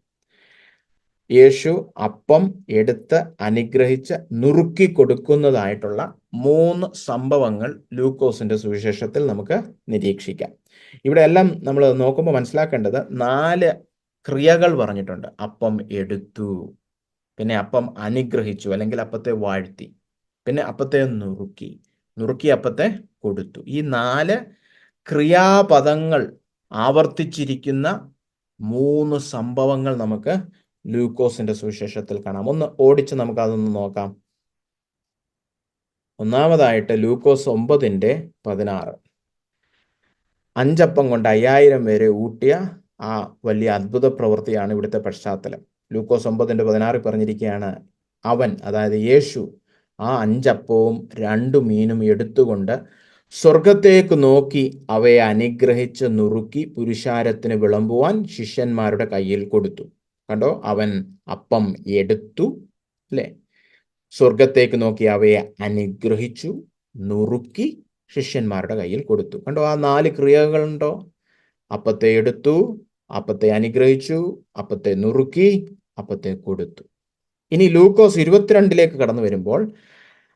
Speaker 1: യേശു അപ്പം എടുത്ത് അനുഗ്രഹിച്ച് നുറുക്കി കൊടുക്കുന്നതായിട്ടുള്ള 3 സംഭവങ്ങൾ ലൂക്കോസിന്റെ സുവിശേഷത്തിൽ നമുക്ക് നിരീക്ഷിക്കാം. ഇവിടെ എല്ലാം നമ്മൾ നോക്കുമ്പോൾ മനസ്സിലാക്കേണ്ടത് 4 ക്രിയകൾ പറഞ്ഞിട്ടുണ്ട്. അപ്പം എടുത്തു, പിന്നെ അപ്പം അനുഗ്രഹിച്ചു അല്ലെങ്കിൽ അപ്പത്തെ വാഴ്ത്തി, പിന്നെ അപ്പത്തെ നുറുക്കി, നുറുക്കി അപ്പത്തെ കൊടുത്തു. ഈ 4 ക്രിയാപദങ്ങൾ ആവർത്തിച്ചിരിക്കുന്ന 3 സംഭവങ്ങൾ നമുക്ക് ലൂക്കോസിന്റെ സുവിശേഷത്തിൽ കാണാം. ഒന്ന് ഓടിച്ച് നമുക്ക് അതൊന്ന് നോക്കാം. ഒന്നാമതായിട്ട് ലൂക്കോസ് 9:16. 5 അപ്പം കൊണ്ട് 5000 പേരെ ഊട്ടിയ ആ വലിയ അത്ഭുത പ്രവൃത്തിയാണ് ഇവിടുത്തെ പശ്ചാത്തലം. ലൂക്കോസ് 9:16 പറഞ്ഞിരിക്കുകയാണ്, അവൻ, അതായത് യേശു, ആ 5 അപ്പവും 2 മീനും എടുത്തുകൊണ്ട് സ്വർഗത്തേക്ക് നോക്കി അവയെ അനുഗ്രഹിച്ച് നുറുക്കി പുരുഷാരത്തിന് വിളമ്പുവാൻ ശിഷ്യന്മാരുടെ കയ്യിൽ കൊടുത്തു. കണ്ടോ, അവൻ അപ്പം എടുത്തു, അല്ലേ? സ്വർഗത്തേക്ക് നോക്കി അവയെ അനുഗ്രഹിച്ചു, നുറുക്കി ശിഷ്യന്മാരുടെ കയ്യിൽ കൊടുത്തു. കണ്ടോ, ആ 4 ക്രിയകളുണ്ടോ? അപ്പത്തെ എടുത്തു, അപ്പത്തെ അനുഗ്രഹിച്ചു, അപ്പത്തെ നുറുക്കി, അപ്പത്തെ കൊടുത്തു. ഇനി ലൂക്കോസ് 22 കടന്നു വരുമ്പോൾ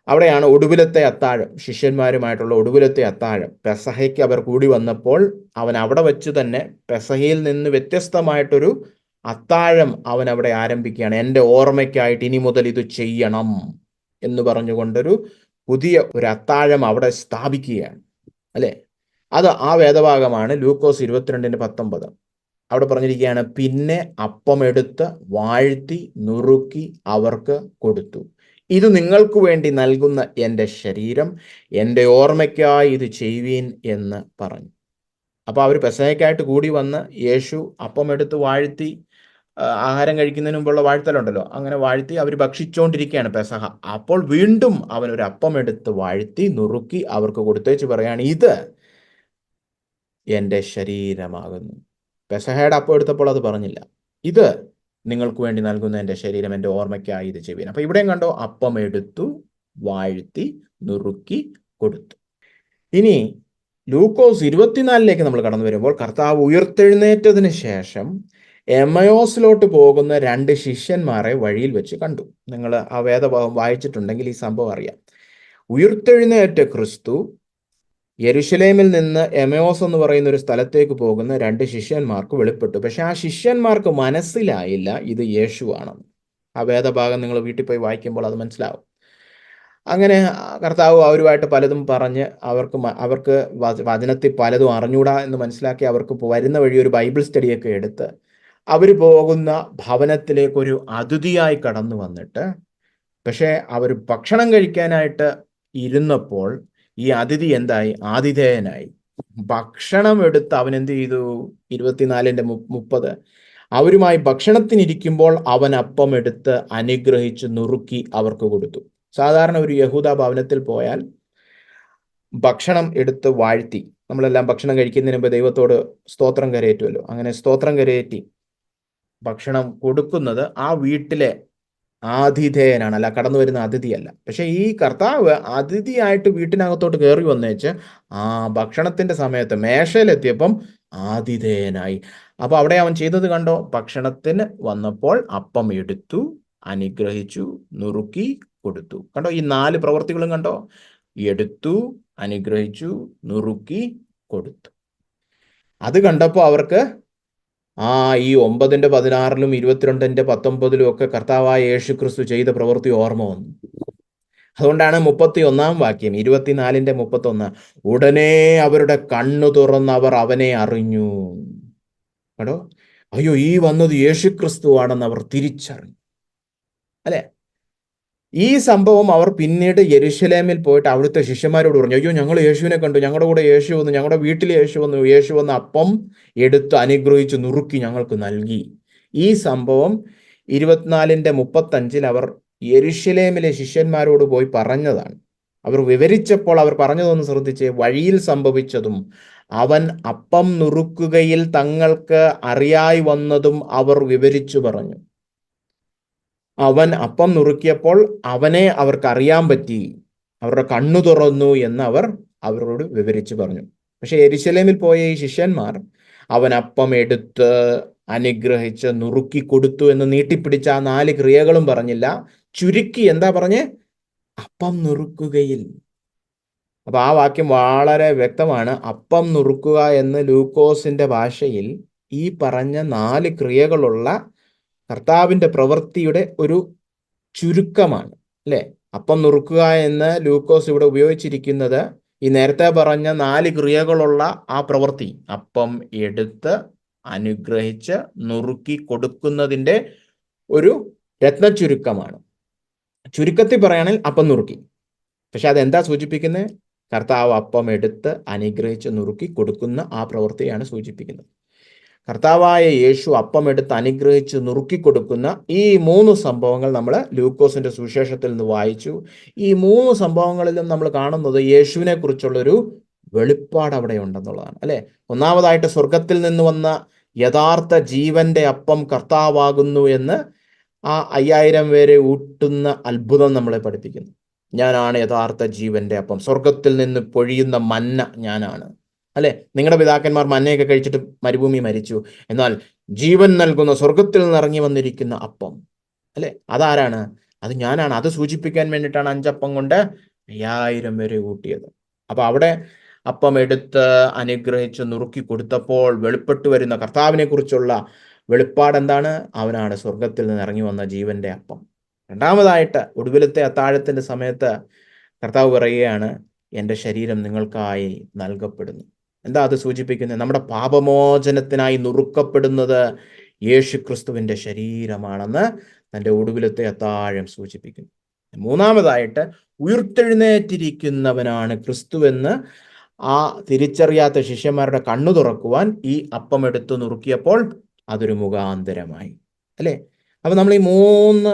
Speaker 1: അവിടെയാണ് ഒടുവിലത്തെ അത്താഴം, ശിഷ്യന്മാരുമായിട്ടുള്ള ഒടുവിലത്തെ അത്താഴം. പെസഹയ്ക്ക് അവർ കൂടി വന്നപ്പോൾ അവൻ അവിടെ വെച്ച് തന്നെ പെസഹയിൽ നിന്ന് വ്യത്യസ്തമായിട്ടൊരു അത്താഴം അവൻ അവിടെ ആരംഭിക്കുകയാണ്. എൻ്റെ ഓർമ്മയ്ക്കായിട്ട് ഇനി മുതൽ ഇത് ചെയ്യണം എന്ന് പറഞ്ഞുകൊണ്ടൊരു പുതിയ ഒരു അത്താഴം അവിടെ സ്ഥാപിക്കുകയാണ്, അല്ലേ? അത് ആ വേദഭാഗമാണ് ലൂക്കോസ് 22:19. അവിടെ പറഞ്ഞിരിക്കുകയാണ്, പിന്നെ അപ്പമെടുത്ത് വാഴ്ത്തി നുറുക്കി അവർക്ക് കൊടുത്തു, ഇത് നിങ്ങൾക്ക് വേണ്ടി നൽകുന്ന എൻ്റെ ശരീരം, എൻ്റെ ഓർമ്മയ്ക്കായി ഇത് ചെയ്യുവീൻ എന്ന് പറഞ്ഞു. അപ്പോൾ അവർ പെസഹയ്ക്കായിട്ട് കൂടി വന്ന് യേശു അപ്പമെടുത്ത് വാഴ്ത്തി, ആഹാരം കഴിക്കുന്നതിന് മുമ്പുള്ള വാഴ്ത്തലുണ്ടല്ലോ, അങ്ങനെ വാഴ്ത്തി അവർ ഭക്ഷിച്ചുകൊണ്ടിരിക്കുകയാണ് പെസഹ. അപ്പോൾ വീണ്ടും അവൻ ഒരു അപ്പമെടുത്ത് വാഴ്ത്തി നുറുക്കി അവർക്ക് കൊടുത്തേച്ച് പറയാണ്, ഇത് എൻ്റെ ശരീരമാകുന്നു. പെസഹയുടെ അപ്പം എടുത്തപ്പോൾ അത് പറഞ്ഞില്ല, ഇത് നിങ്ങൾക്ക് വേണ്ടി നൽകുന്ന എൻ്റെ ശരീരം, എൻ്റെ ഓർമ്മയ്ക്കായി ഇത് ചെയ്യുവിൻ. അപ്പൊ ഇവിടെയും കണ്ടോ, അപ്പം എടുത്തു വാഴ്ത്തി നുറുക്കി കൊടുത്തു. ഇനി ലൂക്കോസ് 24 നമ്മൾ കടന്നു വരുമ്പോൾ കർത്താവ് ഉയർത്തെഴുന്നേറ്റതിന് ശേഷം എമ്മയോസിലോട്ട് പോകുന്ന 2 ശിഷ്യന്മാരെ വഴിയിൽ വെച്ച് കണ്ടു. നിങ്ങൾ ആ വേദഭാഗം വായിച്ചിട്ടുണ്ടെങ്കിൽ ഈ സംഭവം അറിയാം. ഉയർത്തെഴുന്നേറ്റ ക്രിസ്തു യെരുശലേമിൽ നിന്ന് എമയോസ് എന്ന് പറയുന്ന ഒരു സ്ഥലത്തേക്ക് പോകുന്ന 2 ശിഷ്യന്മാർക്ക് വെളിപ്പെട്ടു. പക്ഷെ ആ ശിഷ്യന്മാർക്ക് മനസ്സിലായില്ല ഇത് യേശുവാണെന്ന്. ആ വേദഭാഗം നിങ്ങൾ വീട്ടിൽ പോയി വായിക്കുമ്പോൾ അത് മനസ്സിലാവും. അങ്ങനെ കർത്താവ് അവരുമായിട്ട് പലതും പറഞ്ഞ് അവർക്ക് വചനത്തിൽ പലതും അറിഞ്ഞൂടാ എന്ന് മനസ്സിലാക്കി അവർക്ക് വരുന്ന വഴി ഒരു ബൈബിൾ സ്റ്റഡിയൊക്കെ എടുത്ത് അവർ പോകുന്ന ഭവനത്തിലേക്കൊരു അതിഥിയായി കടന്നു വന്നിട്ട്, പക്ഷേ അവർ ഭക്ഷണം കഴിക്കാനായിട്ട് ഇരുന്നപ്പോൾ ഈ അതിഥി എന്തായി? ആതിഥേയനായി. ഭക്ഷണം എടുത്ത് അവൻ എന്ത് ചെയ്തു? 24:30 അവരുമായി ഭക്ഷണത്തിനിരിക്കുമ്പോൾ അവൻ അപ്പം എടുത്ത് അനുഗ്രഹിച്ച് നുറുക്കി അവർക്ക് കൊടുത്തു. സാധാരണ ഒരു യഹൂദ ഭവനത്തിൽ പോയാൽ ഭക്ഷണം എടുത്ത് വാഴ്ത്തി, നമ്മളെല്ലാം ഭക്ഷണം കഴിക്കുന്നതിന് മുമ്പ് ദൈവത്തോട് സ്തോത്രം കരയേറ്റുമല്ലോ, അങ്ങനെ സ്തോത്രം കരയേറ്റി ഭക്ഷണം കൊടുക്കുന്നത് ആ വീട്ടിലെ ആതിഥേയനാണ്, അല്ല കടന്നു വരുന്ന അതിഥിയല്ല. പക്ഷെ ഈ കർത്താവ് അതിഥിയായിട്ട് വീട്ടിനകത്തോട്ട് കയറി വന്നേച്ച് ആ ഭക്ഷണത്തിന്റെ സമയത്ത് മേശയിലെത്തിയപ്പം ആതിഥേയനായി. അപ്പൊ അവിടെ അവൻ ചെയ്തത് കണ്ടോ? ഭക്ഷണത്തിന് വന്നപ്പോൾ അപ്പം എടുത്തു, അനുഗ്രഹിച്ചു, നുറുക്കി കൊടുത്തു. കണ്ടോ, ഈ 4 പ്രവൃത്തികളും കണ്ടോ? എടുത്തു, അനുഗ്രഹിച്ചു, നുറുക്കി, കൊടുത്തു. അത് കണ്ടപ്പോൾ അവർക്ക് ഈ 9:16 22:19 ഒക്കെ കർത്താവായ യേശു ക്രിസ്തു ചെയ്ത പ്രവൃത്തി ഓർമ്മ വന്നു. അതുകൊണ്ടാണ് 31 വാക്യം, 24:31, ഉടനെ അവരുടെ കണ്ണു തുറന്ന് അവർ അവനെ അറിഞ്ഞു. കേട്ടോ, അയ്യോ, ഈ വന്നത് യേശു ക്രിസ്തു ആണെന്ന് അവർ തിരിച്ചറിഞ്ഞു, അല്ലെ? ഈ സംഭവം അവർ പിന്നീട് യെരുശലേമിൽ പോയിട്ട് അവിടുത്തെ ശിഷ്യന്മാരോട് പറഞ്ഞു, അയ്യോ, ഞങ്ങൾ യേശുവിനെ കണ്ടു, ഞങ്ങളുടെ കൂടെ യേശു വന്നു, ഞങ്ങളുടെ വീട്ടിൽ യേശു വന്നു, യേശു വന്ന് അപ്പം എടുത്ത് അനുഗ്രഹിച്ച് നുറുക്കി ഞങ്ങൾക്ക് നൽകി. ഈ സംഭവം 24:35 അവർ യെരുശലേമിലെ ശിഷ്യന്മാരോട് പോയി പറഞ്ഞതാണ്. അവർ വിവരിച്ചപ്പോൾ അവർ പറഞ്ഞതൊന്ന് ശ്രദ്ധിച്ച്, വഴിയിൽ സംഭവിച്ചതും അവൻ അപ്പം നുറുക്കുകയിൽ തങ്ങൾക്ക് അറിയായി വന്നതും അവർ വിവരിച്ചു പറഞ്ഞു. അവൻ അപ്പം നുറുക്കിയപ്പോൾ അവനെ അവർക്ക് അറിയാൻ പറ്റി, അവരുടെ കണ്ണു തുറന്നു എന്ന് അവർ അവരോട് വിവരിച്ചു പറഞ്ഞു. പക്ഷെ യെരുശലേമിൽ പോയ ഈ ശിഷ്യന്മാർ അവൻ അപ്പം എടുത്ത് അനുഗ്രഹിച്ച് നുറുക്കി കൊടുത്തു എന്ന് നീട്ടിപ്പിടിച്ച ആ 4 ക്രിയകളും പറഞ്ഞില്ല. ചുരുക്കി എന്താ പറഞ്ഞേ? അപ്പം നുറുക്കുകയിൽ. അപ്പൊ ആ വാക്യം വളരെ വ്യക്തമാണ്. അപ്പം നുറുക്കുക എന്ന് ലൂക്കോസിന്റെ ഭാഷയിൽ ഈ പറഞ്ഞ 4 ക്രിയകളുള്ള കർത്താവിന്റെ പ്രവൃത്തിയുടെ ഒരു ചുരുക്കമാണ്, അല്ലെ? അപ്പം നുറുക്കുക എന്ന് ലൂക്കോസ് ഇവിടെ ഉപയോഗിച്ചിരിക്കുന്നത് ഈ നേരത്തെ പറഞ്ഞ 4 ക്രിയകളുള്ള ആ പ്രവൃത്തി, അപ്പം എടുത്ത് അനുഗ്രഹിച്ച് നുറുക്കി കൊടുക്കുന്നതിന്റെ ഒരു രത്നചുരുക്കമാണ്. ചുരുക്കത്തിൽ പറയുകയാണെങ്കിൽ അപ്പം നുറുക്കി. പക്ഷെ അതെന്താ സൂചിപ്പിക്കുന്നത്? കർത്താവ് അപ്പം എടുത്ത് അനുഗ്രഹിച്ച് നുറുക്കി കൊടുക്കുന്ന ആ പ്രവൃത്തിയാണ് സൂചിപ്പിക്കുന്നത്. കർത്താവായ യേശു അപ്പം എടുത്ത് അനുഗ്രഹിച്ച് നുറുക്കി കൊടുക്കുന്ന ഈ 3 സംഭവങ്ങൾ നമ്മൾ ലൂക്കോസിന്റെ സുവിശേഷത്തിൽ നിന്ന് വായിച്ചു. ഈ 3 സംഭവങ്ങളിലും നമ്മൾ കാണുന്നത് യേശുവിനെ കുറിച്ചുള്ളൊരു വെളിപ്പാട് അവിടെ ഉണ്ടെന്നുള്ളതാണ്, അല്ലെ? ഒന്നാമതായിട്ട് സ്വർഗത്തിൽ നിന്ന് വന്ന യഥാർത്ഥ ജീവന്റെ അപ്പം കർത്താവാകുന്നു എന്ന് ആ 5000 പേരെ ഊട്ടുന്ന അത്ഭുതം നമ്മളെ പഠിപ്പിക്കുന്നു. ഞാനാണ് യഥാർത്ഥ ജീവന്റെ അപ്പം, സ്വർഗത്തിൽ നിന്ന് പൊഴിയുന്ന മന്ന ഞാനാണ്, അല്ലെ? നിങ്ങളുടെ പിതാക്കന്മാർ മന്നയൊക്കെ കഴിച്ചിട്ട് മരുഭൂമി മരിച്ചു. എന്നാൽ ജീവൻ നൽകുന്ന സ്വർഗത്തിൽ നിന്ന് ഇറങ്ങി വന്നിരിക്കുന്ന അപ്പം, അല്ലെ, അതാരാണ്? അത് ഞാനാണ്. അത് സൂചിപ്പിക്കാൻ വേണ്ടിയിട്ടാണ് 5 അപ്പം കൊണ്ട് 5000 പേരെ ഊട്ടിയത്. അപ്പൊ അവിടെ അപ്പം എടുത്ത് അനുഗ്രഹിച്ച് നുറുക്കി കൊടുത്തപ്പോൾ വെളിപ്പെട്ടു വരുന്ന കർത്താവിനെ കുറിച്ചുള്ള വെളിപ്പാട് എന്താണ്? അവനാണ് സ്വർഗത്തിൽ നിന്ന് ഇറങ്ങി വന്ന ജീവന്റെ അപ്പം. രണ്ടാമതായിട്ട് ഒടുവിലത്തെ അത്താഴത്തിന്റെ സമയത്ത് കർത്താവ് പറയുകയാണ്, എൻ്റെ ശരീരം നിങ്ങൾക്കായി നൽകപ്പെടുന്നു. എന്താ അത് സൂചിപ്പിക്കുന്നത്? നമ്മുടെ പാപമോചനത്തിനായി നുറുക്കപ്പെടുന്നത് യേശു ക്രിസ്തുവിന്റെ ശരീരമാണെന്ന് തൻ്റെ ഒടുവിലത്തെ അത്താഴം സൂചിപ്പിക്കുന്നു. മൂന്നാമതായിട്ട് ഉയിർത്തെഴുന്നേറ്റിരിക്കുന്നവനാണ് ക്രിസ്തുവെന്ന് ആ തിരിച്ചറിയാത്ത ശിഷ്യന്മാരുടെ കണ്ണു തുറക്കുവാൻ ഈ അപ്പം എടുത്ത് നുറുക്കിയപ്പോൾ അതൊരു മുഖാന്തരമായി, അല്ലെ? അപ്പൊ നമ്മൾ ഈ 3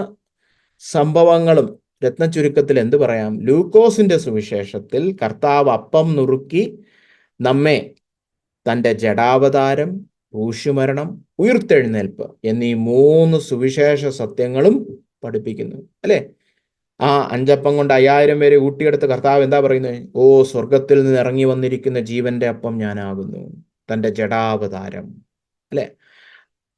Speaker 1: സംഭവങ്ങളും രത്നചുരുക്കത്തിൽ എന്ത് പറയാം? ലൂക്കോസിന്റെ സുവിശേഷത്തിൽ കർത്താവ് അപ്പം നുറുക്കി നമ്മെ തൻ്റെ ജഡാവതാരം, ക്രൂശുമരണം, ഉയിർത്തെഴുന്നേൽപ്പ് എന്നീ 3 സുവിശേഷ സത്യങ്ങളും പഠിപ്പിക്കുന്നു, അല്ലെ? ആ 5 അപ്പം കൊണ്ട് 5000 പേരെ ഊട്ടിയെടുത്ത് കർത്താവ് എന്താ പറയുന്നത്? ഓ, സ്വർഗത്തിൽ നിന്ന് ഇറങ്ങി വന്നിരിക്കുന്ന ജീവന്റെ അപ്പം ഞാനാകുന്നു, തൻ്റെ ജഡാവതാരം, അല്ലെ?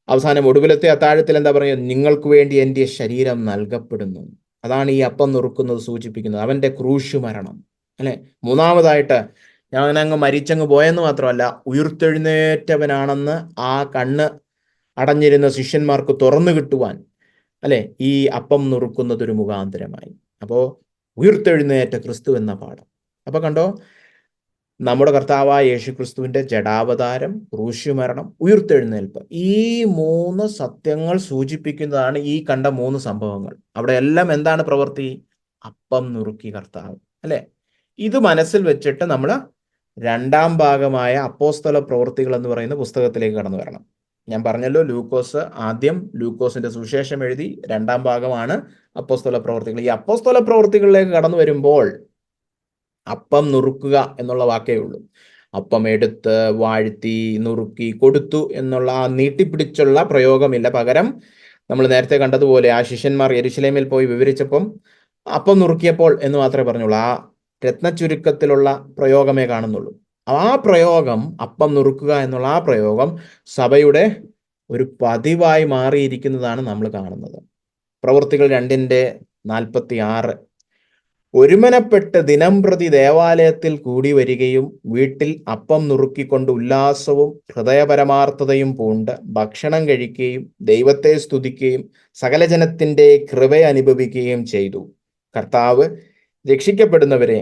Speaker 1: അവസാനം ഒടുവിലത്തെ അത്താഴത്തിൽ എന്താ പറയുക? നിങ്ങൾക്ക് വേണ്ടി എൻ്റെ ശരീരം നൽകപ്പെടുന്നു. അതാണ് ഈ അപ്പം നുറുക്കുന്നത് സൂചിപ്പിക്കുന്നത്, അവൻ്റെ ക്രൂശ് മരണം, അല്ലെ? മൂന്നാമതായിട്ട് ഞാൻ അങ്ങ് മരിച്ചങ്ങ് പോയെന്ന് മാത്രമല്ല, ഉയിർത്തെഴുന്നേറ്റവനാണെന്ന് ആ കണ്ണ് അടഞ്ഞിരുന്ന ശിഷ്യന്മാർക്ക് തുറന്നു കിട്ടുവാൻ, അല്ലെ, ഈ അപ്പം നുറുക്കുന്നത് ഒരു മുഖാന്തരമായി. അപ്പോൾ ഉയിർത്തെഴുന്നേറ്റ ക്രിസ്തു എന്ന പാഠം. അപ്പൊ കണ്ടോ, നമ്മുടെ കർത്താവായ യേശു ക്രിസ്തുവിന്റെ ജഡാവതാരം, ക്രൂശുമരണം, ഉയിർത്തെഴുന്നേൽപ്പ്, ഈ 3 സത്യങ്ങൾ സൂചിപ്പിക്കുന്നതാണ് ഈ കണ്ട 3 സംഭവങ്ങൾ. അവിടെ എല്ലാം എന്താണ് പ്രവൃത്തി? അപ്പം നുറുക്കി കർത്താവ്, അല്ലെ? ഇത് മനസ്സിൽ വെച്ചിട്ട് നമ്മൾ രണ്ടാം ഭാഗമായ അപ്പോസ്തല പ്രവൃത്തികൾ എന്ന് പറയുന്ന പുസ്തകത്തിലേക്ക് കടന്നു വരണം. ഞാൻ പറഞ്ഞല്ലോ, ലൂക്കോസ് ആദ്യം ലൂക്കോസിന്റെ സുവിശേഷം എഴുതി, രണ്ടാം ഭാഗമാണ് അപ്പോസ്തല പ്രവൃത്തികൾ. ഈ അപ്പോസ്തല പ്രവൃത്തികളിലേക്ക് കടന്നു വരുമ്പോൾ അപ്പം നുറുക്കുക എന്നുള്ള വാക്കേ ഉള്ളൂ. അപ്പം എടുത്ത് വാഴ്ത്തി നുറുക്കി കൊടുത്തു എന്നുള്ള ആ നീട്ടിപ്പിടിച്ചുള്ള പ്രയോഗമില്ല. പകരം നമ്മൾ നേരത്തെ കണ്ടതുപോലെ ആ ശിഷ്യന്മാർ യെരുശലേമിൽ പോയി വിവരിച്ചപ്പം അപ്പം നുറുക്കിയപ്പോൾ എന്ന് മാത്രമേ പറഞ്ഞുള്ളൂ. ആ രത്നചുരുക്കത്തിലുള്ള പ്രയോഗമേ കാണുന്നുള്ളൂ. ആ പ്രയോഗം, അപ്പം നുറുക്കുക എന്നുള്ള ആ പ്രയോഗം സഭയുടെ ഒരു പതിവായി മാറിയിരിക്കുന്നതാണ് നമ്മൾ കാണുന്നത്. പ്രവൃത്തികൾ 2:46 ഒരുമനപ്പെട്ട് ദിനംപ്രതി ദേവാലയത്തിൽ കൂടി വരികയും വീട്ടിൽ അപ്പം നുറുക്കിക്കൊണ്ട് ഉല്ലാസവും ഹൃദയപരമാർത്ഥതയും പൂണ്ട് ഭക്ഷണം കഴിക്കുകയും ദൈവത്തെ സ്തുതിക്കുകയും സകല ജനത്തിന്റെ കൃപ അനുഭവിക്കുകയും ചെയ്തു. കർത്താവ് രക്ഷിക്കപ്പെടുന്നവരെ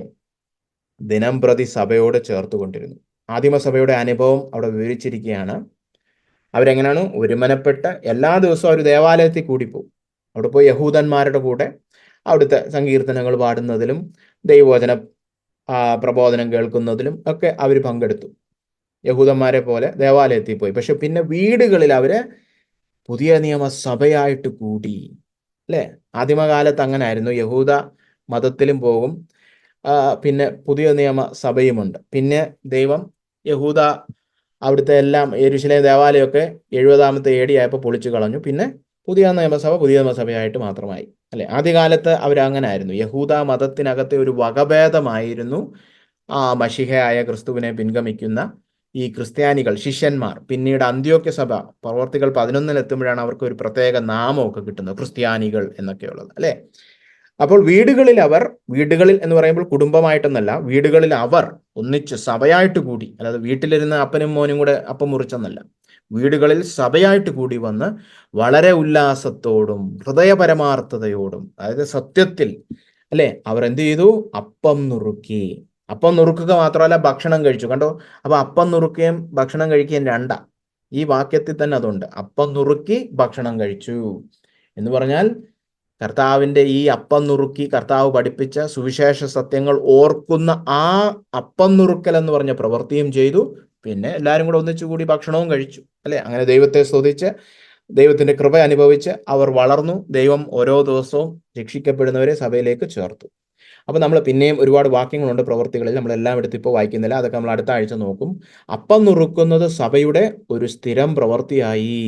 Speaker 1: ദിനംപ്രതി സഭയോട് ചേർത്തുകൊണ്ടിരുന്നു. ആദിമസഭയുടെ അനുഭവം അവിടെ വിവരിച്ചിരിക്കുകയാണ്. അവരെങ്ങനെയാണ്? ഒരുമനപ്പെട്ട് എല്ലാ ദിവസവും അവർ ദേവാലയത്തിൽ കൂടി പോകും. അവിടെ പോയി യഹൂദന്മാരുടെ കൂടെ അവിടുത്തെ സങ്കീർത്തനങ്ങൾ പാടുന്നതിലും ദൈവവചന പ്രബോധനം കേൾക്കുന്നതിലും ഒക്കെ അവർ പങ്കെടുത്തു. യഹൂദന്മാരെ പോലെ ദേവാലയത്തിൽ പോയി. പക്ഷെ പിന്നെ വീടുകളിൽ അവര് പുതിയ നിയമ സഭയായിട്ട് കൂടി, അല്ലെ? ആദിമകാലത്ത് അങ്ങനെ ആയിരുന്നു. യഹൂദ മതത്തിലും പോകും, പിന്നെ പുതിയ നിയമ സഭയുമുണ്ട്. പിന്നെ ദൈവം യഹൂദ അവിടുത്തെ എല്ലാം യെരുശലേം ദേവാലയമൊക്കെ 70-ാമത്തെ AD ആയപ്പോൾ പൊളിച്ചു കളഞ്ഞു. പിന്നെ പുതിയ നിയമസഭയായിട്ട് മാത്രമായി, അല്ലെ? ആദ്യകാലത്ത് അവരങ്ങനെ ആയിരുന്നു. യഹൂദ മതത്തിനകത്തെ ഒരു വകഭേദമായിരുന്നു ആ മശിഹയായ ക്രിസ്തുവിനെ പിൻഗമിക്കുന്ന ഈ ക്രിസ്ത്യാനികൾ, ശിഷ്യന്മാർ. പിന്നീട് അന്ത്യോക്യ സഭ പ്രവർത്തികൾ 11 എത്തുമ്പോഴാണ് അവർക്ക് ഒരു പ്രത്യേക നാമമൊക്കെ കിട്ടുന്നത്, ക്രിസ്ത്യാനികൾ എന്നൊക്കെയുള്ളത്, അല്ലെ? അപ്പോൾ വീടുകളിൽ എന്ന് പറയുമ്പോൾ കുടുംബമായിട്ടെന്നല്ല, വീടുകളിൽ അവർ ഒന്നിച്ച് സഭയായിട്ട് കൂടി, അല്ലാതെ വീട്ടിലിരുന്ന് അപ്പനും മോനും കൂടെ അപ്പം മുറിച്ചെന്നല്ല, വീടുകളിൽ സഭയായിട്ട് കൂടി വന്ന് വളരെ ഉല്ലാസത്തോടും ഹൃദയപരമാർത്ഥതയോടും, അതായത് സത്യത്തിൽ, അല്ലെ, അവർ എന്ത് ചെയ്തു? അപ്പം നുറുക്കി. അപ്പം നുറുക്കുക മാത്രമല്ല, ഭക്ഷണം കഴിച്ചു. കണ്ടോ? അപ്പൊ അപ്പം നുറുക്കുകയും ഭക്ഷണം കഴിക്കുകയും രണ്ടാ. ഈ വാക്യത്തിൽ തന്നെ അതുണ്ട്. അപ്പം നുറുക്കി ഭക്ഷണം കഴിച്ചു എന്ന് പറഞ്ഞാൽ കർത്താവിന്റെ ഈ അപ്പം നുറുക്കി കർത്താവ് പഠിപ്പിച്ച സുവിശേഷ സത്യങ്ങൾ ഓർക്കുന്ന ആ അപ്പം നുറുക്കൽ എന്ന് പറഞ്ഞ പ്രവൃത്തിയും ചെയ്തു. പിന്നെ എല്ലാവരും കൂടെ ഒന്നിച്ചുകൂടി ഭക്ഷണവും കഴിച്ചു, അല്ലെ? അങ്ങനെ ദൈവത്തെ സ്തുതിച്ച് ദൈവത്തിന്റെ കൃപ അനുഭവിച്ച് അവർ വളർന്നു. ദൈവം ഓരോ ദിവസവും രക്ഷിക്കപ്പെടുന്നവരെ സഭയിലേക്ക് ചേർത്തു. അപ്പൊ നമ്മൾ പിന്നെയും ഒരുപാട് വാക്യങ്ങളുണ്ട് പ്രവൃത്തികളിൽ, നമ്മളെല്ലാം എടുത്ത് ഇപ്പോൾ വായിക്കുന്നില്ല, അതൊക്കെ നമ്മൾ അടുത്ത ആഴ്ച നോക്കും. അപ്പം നുറുക്കുന്നത് സഭയുടെ ഒരു സ്ഥിരം പ്രവൃത്തിയായി,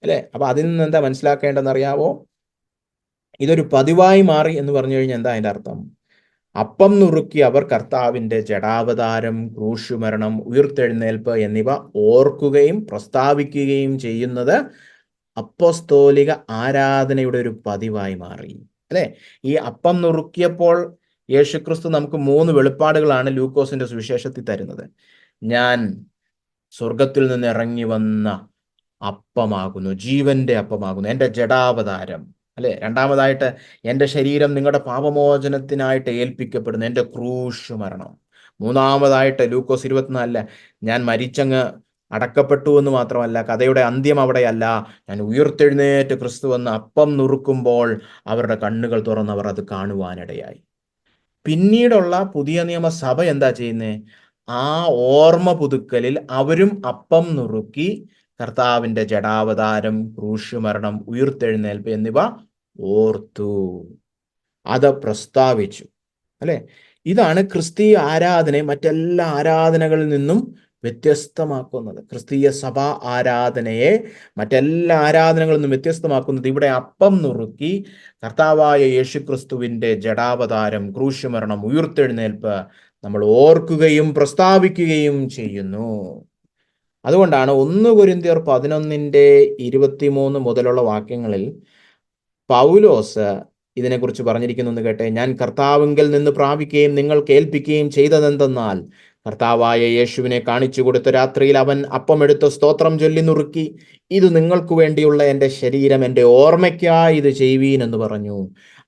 Speaker 1: അല്ലെ? അപ്പൊ അതിൽ നിന്ന് എന്താ മനസ്സിലാക്കേണ്ടതെന്ന് അറിയാവോ? ഇതൊരു പതിവായി മാറി എന്ന് പറഞ്ഞു കഴിഞ്ഞാൽ എന്താ അതിന്റെ അർത്ഥം? അപ്പം നുറുക്കി അവർ കർത്താവിന്റെ ജഡാവതാരം, ക്രൂശുമരണം, ഉയിർത്തെഴുന്നേൽപ്പ് എന്നിവ ഓർക്കുകയും പ്രസ്താവിക്കുകയും ചെയ്യുന്നത് അപ്പോസ്തോലിക ആരാധനയുടെ ഒരു പതിവായി മാറി, അല്ലെ? ഈ അപ്പം നുറുക്കിയപ്പോൾ യേശുക്രിസ്തു നമുക്ക് 3 വെളിപ്പാടുകളാണ് ലൂക്കോസിന്റെ സുവിശേഷത്തിൽ തരുന്നത്. ഞാൻ സ്വർഗത്തിൽ നിന്ന് ഇറങ്ങി വന്ന അപ്പമാകുന്നു, ജീവന്റെ അപ്പമാകുന്നു, എൻ്റെ ജഡാവതാരം, അല്ലെ? രണ്ടാമതായിട്ട് എൻ്റെ ശരീരം നിങ്ങളുടെ പാപമോചനത്തിനായിട്ട് ഏൽപ്പിക്കപ്പെടുന്നു, എൻ്റെ ക്രൂശ് മരണം. മൂന്നാമതായിട്ട് ലൂക്കോസ് 24 ഞാൻ മരിച്ചങ്ങ് അടക്കപ്പെട്ടു എന്ന് മാത്രമല്ല, കഥയുടെ അന്ത്യം അവിടെയല്ല, ഞാൻ ഉയിർത്തെഴുന്നേറ്റ് ക്രിസ്തു വന്ന് അപ്പം നുറുക്കുമ്പോൾ അവരുടെ കണ്ണുകൾ തുറന്നവർ അത് കാണുവാനിടയായി. പിന്നീടുള്ള പുതിയ നിയമ സഭ എന്താ ചെയ്യുന്നത്? ആ ഓർമ്മ പുതുക്കലിൽ അവരും അപ്പം നുറുക്കി കർത്താവിന്റെ ജഡാവതാരം, ക്രൂശുമരണം, ഉയിർത്തെഴുന്നേൽപ്പ് എന്നിവ ഓർത്തു, അത് പ്രസ്താവിച്ചു, അല്ലെ? ഇതാണ് ക്രിസ്തീയ ആരാധനയെ മറ്റെല്ലാ ആരാധനകളിൽ നിന്നും വ്യത്യസ്തമാക്കുന്നത്. ക്രിസ്തീയ സഭാ ആരാധനയെ മറ്റെല്ലാ ആരാധനകളിൽ നിന്നും വ്യത്യസ്തമാക്കുന്നത് ഇവിടെ അപ്പം നുറുക്കി കർത്താവായ യേശുക്രിസ്തുവിന്റെ ജഡാവതാരം, ക്രൂശുമരണം, ഉയിർത്തെഴുന്നേൽപ്പ് നമ്മൾ ഓർക്കുകയും പ്രസ്താവിക്കുകയും ചെയ്യുന്നു. അതുകൊണ്ടാണ് 1 കൊരിന്ത്യർ 11:23 മുതലുള്ള വാക്യങ്ങളിൽ പൗലോസ് ഇതിനെക്കുറിച്ച് പറഞ്ഞിരിക്കുന്നു കേട്ടെ. ഞാൻ കർത്താവിങ്കൽ നിന്ന് പ്രാപിക്കുകയും നിങ്ങൾ കേൾപ്പിക്കുകയും ചെയ്തതെന്തെന്നാൽ കർത്താവായ യേശുവിനെ കാണിച്ചു കൊടുത്ത രാത്രിയിൽ അവൻ അപ്പമെടുത്ത് സ്തോത്രം ചൊല്ലി നുറുക്കി, ഇത് നിങ്ങൾക്ക് വേണ്ടിയുള്ള എൻ്റെ ശരീരം, എൻ്റെ ഓർമ്മയ്ക്കായി ഇത് ചെയ്യുവീൻ എന്ന് പറഞ്ഞു.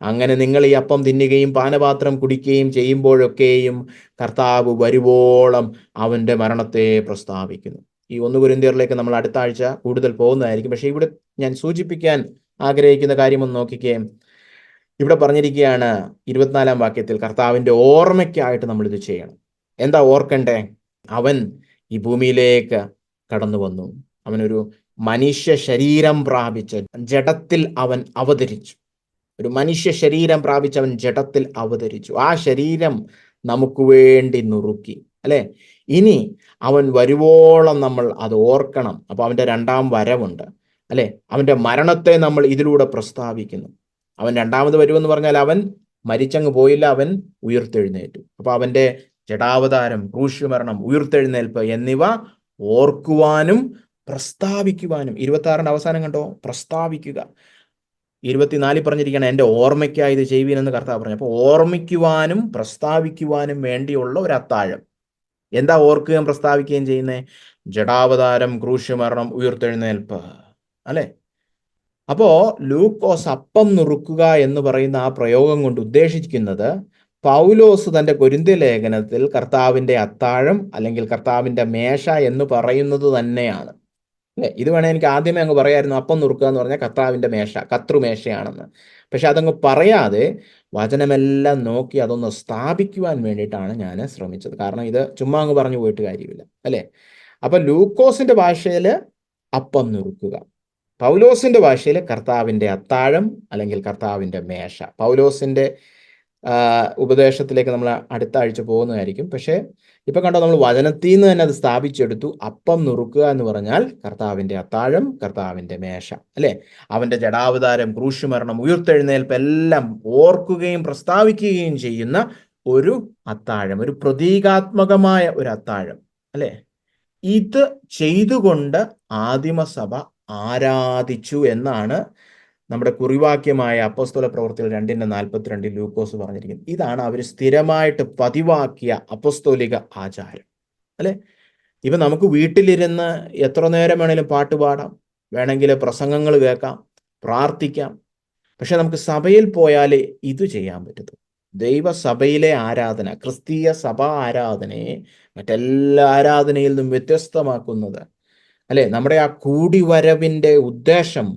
Speaker 1: അങ്ങനെ നിങ്ങൾ ഈ അപ്പം തിന്നുകയും പാനപാത്രം കുടിക്കുകയും ചെയ്യുമ്പോഴൊക്കെയും കർത്താവ് വരുവോളം അവൻ്റെ മരണത്തെ പ്രസ്താവിക്കുന്നു. ഈ 1 കൊരിന്ത്യരിലേക്ക് നമ്മൾ അടുത്ത ആഴ്ച കൂടുതൽ പോകുന്നതായിരിക്കും. പക്ഷെ ഇവിടെ ഞാൻ സൂചിപ്പിക്കാൻ ആഗ്രഹിക്കുന്ന കാര്യം ഒന്ന് നോക്കിക്കേ. ഇവിടെ പറഞ്ഞിരിക്കുകയാണ് 24 വാക്യത്തിൽ കർത്താവിന്റെ ഓർമ്മയ്ക്കായിട്ട് നമ്മൾ ഇത് ചെയ്യണം. എന്താ ഓർക്കണ്ടേ? അവൻ ഈ ഭൂമിയിലേക്ക് കടന്നു വന്നു, അവനൊരു മനുഷ്യ ശരീരം പ്രാപിച്ച് ജഡത്തിൽ അവൻ അവതരിച്ചു. ഒരു മനുഷ്യ ശരീരം പ്രാപിച്ച് അവൻ ജഡത്തിൽ അവതരിച്ചു. ആ ശരീരം നമുക്ക് വേണ്ടി നുറുക്കി, അല്ലെ? ഇനി അവൻ വരുവോളം നമ്മൾ അത് ഓർക്കണം. അപ്പൊ അവന്റെ 2ാം വരവുണ്ട്, അല്ലെ? അവന്റെ മരണത്തെ നമ്മൾ ഇതിലൂടെ പ്രസ്താവിക്കുന്നു. അവൻ 2ാമത് വരുമെന്ന് പറഞ്ഞാൽ അവൻ മരിച്ചങ്ങ് പോയില്ല, അവൻ ഉയിർത്തെഴുന്നേറ്റു. അപ്പൊ അവന്റെ ജഡാവതാരം, ക്രൂശുമരണം, ഉയിർത്തെഴുന്നേൽപ്പ് എന്നിവ ഓർക്കുവാനും പ്രസ്താവിക്കുവാനും. 26 അവസാനം കണ്ടോ? പ്രസ്താവിക്കുക. 24 പറഞ്ഞിരിക്കുകയാണ് എൻ്റെ ഓർമ്മയ്ക്കായി ഇത് ചെയ്യുവീനെന്ന് കർത്താവ് പറഞ്ഞു. അപ്പോൾ ഓർമ്മിക്കുവാനും പ്രസ്താവിക്കുവാനും വേണ്ടിയുള്ള ഒരു അത്താഴം. എന്താ ഓർക്കുകയും പ്രസ്താവിക്കുകയും ചെയ്യുന്നത്? ജഡാവതാരം, ക്രൂശുമരണം, ഉയിർത്തെഴുന്നേൽപ്പ്, അല്ലെ? അപ്പോ ലൂക്കോസ് അപ്പം നുറുക്കുക എന്ന് പറയുന്ന ആ പ്രയോഗം കൊണ്ട് ഉദ്ദേശിക്കുന്നത് പൗലോസ് തന്റെ കൊരിന്ത്യ ലേഖനത്തിൽ കർത്താവിന്റെ അത്താഴം അല്ലെങ്കിൽ കർത്താവിന്റെ മേശ എന്ന് പറയുന്നത് തന്നെയാണ്, അല്ലെ? ഇത് വേണേൽ എനിക്ക് ആദ്യമേ അങ്ങ് പറയായിരുന്നു, അപ്പം നുറുക്കുക എന്ന് പറഞ്ഞാൽ കർത്താവിന്റെ മേശ, കർത്തൃമേശയാണെന്ന്. പക്ഷെ അതങ്ങ് പറയാതെ വചനമെല്ലാം നോക്കി അതൊന്ന് സ്ഥാപിക്കുവാൻ വേണ്ടിയിട്ടാണ് ഞാൻ ശ്രമിച്ചത്. കാരണം ഇത് ചുമ്മാ അങ്ങ് പറഞ്ഞു പോയിട്ട് കാര്യമില്ല, അല്ലെ? അപ്പൊ ലൂക്കോസിന്റെ ഭാഷയിൽ അപ്പം നുറുക്കുക, പൗലോസിന്റെ ഭാഷയിൽ കർത്താവിന്റെ അത്താഴം അല്ലെങ്കിൽ കർത്താവിന്റെ മേശ. പൗലോസിന്റെ ഉപദേശത്തിലേക്ക് നമ്മൾ അടുത്ത ആഴ്ച പോകുന്നതായിരിക്കും. പക്ഷേ ഇപ്പൊ കണ്ടോ, നമ്മൾ വചനത്തിൽ നിന്ന് തന്നെ അത് സ്ഥാപിച്ചെടുത്തു. അപ്പം നുറുക്കുക എന്ന് പറഞ്ഞാൽ കർത്താവിന്റെ അത്താഴം, കർത്താവിന്റെ മേശ, അല്ലെ? അവന്റെ ജഡാവതാരം, ക്രൂശുമരണം, ഉയിർത്തെഴുന്നേൽപ്പ് എല്ലാം ഓർക്കുകയും പ്രസ്താവിക്കുകയും ചെയ്യുന്ന ഒരു അത്താഴം, ഒരു പ്രതീകാത്മകമായ ഒരു അത്താഴം, അല്ലെ? ഇത് ചെയ്തുകൊണ്ട് ആദിമസഭ ആരാധിച്ചു എന്നാണ് നമ്മുടെ കുറിവാക്യമായ അപ്പോസ്തല പ്രവൃത്തികൾ 2:42 ലൂക്കോസ് പറഞ്ഞിരിക്കുന്നത്. ഇതാണ് അവർ സ്ഥിരമായിട്ട് പതിവാക്കിയ അപ്പോസ്തോലിക ആചാരം, അല്ലെ? ഇപ്പം നമുക്ക് വീട്ടിലിരുന്ന് എത്ര നേരം വേണേലും പാട്ട് പാടാം, വേണമെങ്കിൽ പ്രസംഗങ്ങൾ കേൾക്കാം, പ്രാർത്ഥിക്കാം. പക്ഷെ നമുക്ക് സഭയിൽ പോയാലേ ഇത് ചെയ്യാൻ പറ്റത്തുള്ളൂ. ദൈവസഭയിലെ ആരാധന, ക്രിസ്തീയ സഭാ ആരാധനയെ മറ്റെല്ലാ ആരാധനയിൽ നിന്നും വ്യത്യസ്തമാക്കുന്നത്, അല്ലെ, നമ്മുടെ ആ കൂടിവരവിൻ്റെ ഉദ്ദേശം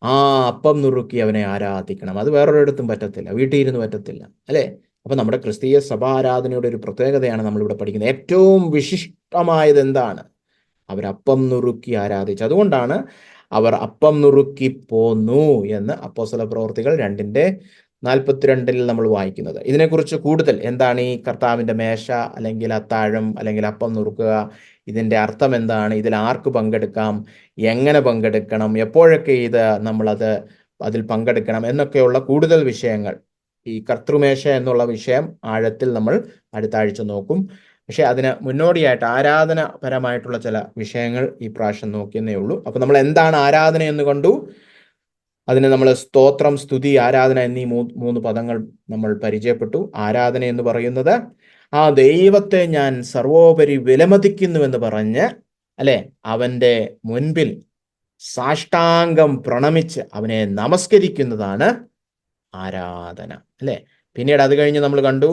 Speaker 1: ആ അപ്പം നുറുക്കി അവനെ ആരാധിക്കണം. അത് വേറൊരിടത്തും പറ്റത്തില്ല, വീട്ടിൽ ഇരുന്ന് പറ്റത്തില്ല, അല്ലേ? അപ്പം നമ്മുടെ ക്രിസ്തീയ സഭാ ആരാധനയുടെ ഒരു പ്രത്യേകതയാണ് നമ്മളിവിടെ പഠിക്കുന്നത്. ഏറ്റവും വിശിഷ്ടമായത് എന്താണ്? അവരപ്പം നുറുക്കി ആരാധിച്ചു. അതുകൊണ്ടാണ് അവർ അപ്പം നുറുക്കി പോന്നു എന്ന് അപ്പോസ്തല പ്രവൃത്തികൾ 2:42 നമ്മൾ വായിക്കുന്നത്. ഇതിനെക്കുറിച്ച് കൂടുതൽ എന്താണ് ഈ കർത്താവിൻ്റെ മേശ, അല്ലെങ്കിൽ അത്താഴം, അല്ലെങ്കിൽ അപ്പം നുറുക്കുക, ഇതിൻ്റെ അർത്ഥം എന്താണ്, ഇതിൽ ആർക്ക് പങ്കെടുക്കാം, എങ്ങനെ പങ്കെടുക്കണം, എപ്പോഴൊക്കെ അതിൽ പങ്കെടുക്കണം എന്നൊക്കെയുള്ള കൂടുതൽ വിഷയങ്ങൾ, ഈ കർത്തൃമേശ എന്നുള്ള വിഷയം ആഴത്തിൽ നമ്മൾ അടുത്ത ആഴ്ച നോക്കും. പക്ഷെ അതിന് മുന്നോടിയായിട്ട് ആരാധനപരമായിട്ടുള്ള ചില വിഷയങ്ങൾ ഈ പ്രാവശ്യം നോക്കിയെന്നേ ഉള്ളൂ. അപ്പം നമ്മൾ എന്താണ് ആരാധന എന്ന് കണ്ടു. അതിന് നമ്മൾ സ്തോത്രം, സ്തുതി, ആരാധന എന്നീ മൂന്ന് പദങ്ങൾ നമ്മൾ പരിചയപ്പെട്ടു. ആരാധന എന്ന് പറയുന്നത് ആ ദൈവത്തെ ഞാൻ സർവോപരി വിലമതിക്കുന്നുവെന്ന് പറഞ്ഞ്, അല്ലെ, അവൻ്റെ മുൻപിൽ സാഷ്ടാംഗം പ്രണമിച്ച് അവനെ നമസ്കരിക്കുന്നതാണ് ആരാധന, അല്ലെ? പിന്നീട് അത് കഴിഞ്ഞ് നമ്മൾ കണ്ടു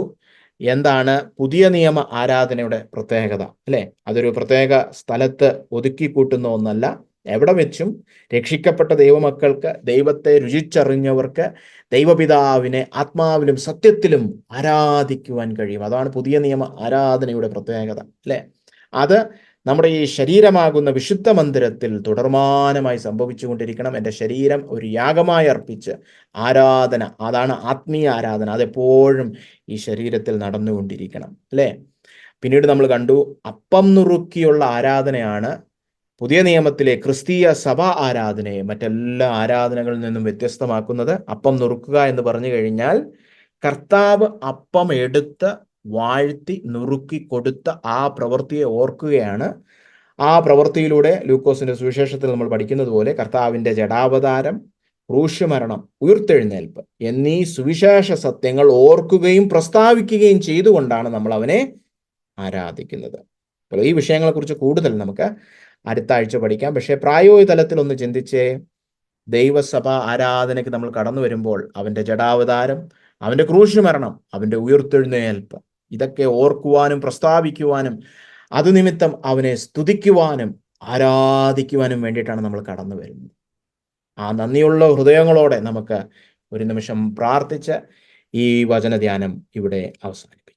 Speaker 1: എന്താണ് പുതിയ നിയമ ആരാധനയുടെ പ്രത്യേകത, അല്ലെ? അതൊരു പ്രത്യേക സ്ഥലത്ത് ഒതുക്കി കൂട്ടുന്ന ഒന്നല്ല. എവിടെ വെച്ചും രക്ഷിക്കപ്പെട്ട ദൈവമക്കൾക്ക്, ദൈവത്തെ രുചിച്ചറിഞ്ഞവർക്ക് ദൈവപിതാവിനെ ആത്മാവിലും സത്യത്തിലും ആരാധിക്കുവാൻ കഴിയും. അതാണ് പുതിയ നിയമ ആരാധനയുടെ പ്രത്യേകത, അല്ലെ? അത് നമ്മുടെ ഈ ശരീരമാകുന്ന വിശുദ്ധ മന്ദിരത്തിൽ തുടർമാനമായി സംഭവിച്ചുകൊണ്ടിരിക്കണം. എൻ്റെ ശരീരം ഒരു യാഗമായി അർപ്പിച്ച് ആരാധന, അതാണ് ആത്മീയ ആരാധന. അതെപ്പോഴും ഈ ശരീരത്തിൽ നടന്നുകൊണ്ടിരിക്കണം, അല്ലേ? പിന്നീട് നമ്മൾ കണ്ടു അപ്പം നുറുക്കിയുള്ള ആരാധനയാണ് പുതിയ നിയമത്തിലെ ക്രിസ്തീയ സഭാ ആരാധനയെ മറ്റെല്ലാ ആരാധനകളിൽ നിന്നും വ്യത്യസ്തമാക്കുന്നത്. അപ്പം നുറുക്കുക എന്ന് പറഞ്ഞു കഴിഞ്ഞാൽ കർത്താവ് അപ്പം എടുത്ത് വാഴ്ത്തി നുറുക്കി കൊടുത്ത ആ പ്രവൃത്തിയെ ഓർക്കുകയാണ്. ആ പ്രവൃത്തിയിലൂടെ ലൂക്കോസിന്റെ സുവിശേഷത്തിൽ നമ്മൾ പഠിക്കുന്നത് പോലെ കർത്താവിൻ്റെ ജഡാവതാരം, ക്രൂശുമരണം, ഉയിർത്തെഴുന്നേൽപ്പ് എന്നീ സുവിശേഷ സത്യങ്ങൾ ഓർക്കുകയും പ്രസ്താവിക്കുകയും ചെയ്തുകൊണ്ടാണ് നമ്മൾ അവനെ ആരാധിക്കുന്നത്. അപ്പോൾ ഈ വിഷയങ്ങളെക്കുറിച്ച് കൂടുതൽ നമുക്ക് അടുത്ത ആഴ്ച പഠിക്കാം. പക്ഷേ പ്രായോഗിക തലത്തിൽ ഒന്ന് ചിന്തിച്ചേ. ദൈവസഭ ആരാധനയ്ക്ക് നമ്മൾ കടന്നു വരുമ്പോൾ അവൻ്റെ ജഡാവതാരം, അവൻ്റെ ക്രൂശുമരണം, അവൻ്റെ ഉയിർത്തെഴുന്നേൽപ്പ്, ഇതൊക്കെ ഓർക്കുവാനും പ്രസ്താവിക്കുവാനും അത് നിമിത്തം അവനെ സ്തുതിക്കുവാനും ആരാധിക്കുവാനും വേണ്ടിയിട്ടാണ് നമ്മൾ കടന്നു വരുന്നത്. ആ നന്ദിയുള്ള ഹൃദയങ്ങളോടെ നമുക്ക് ഒരു നിമിഷം പ്രാർത്ഥിച്ച് ഈ വചനധ്യാനം ഇവിടെ അവസാനിപ്പിക്കാം.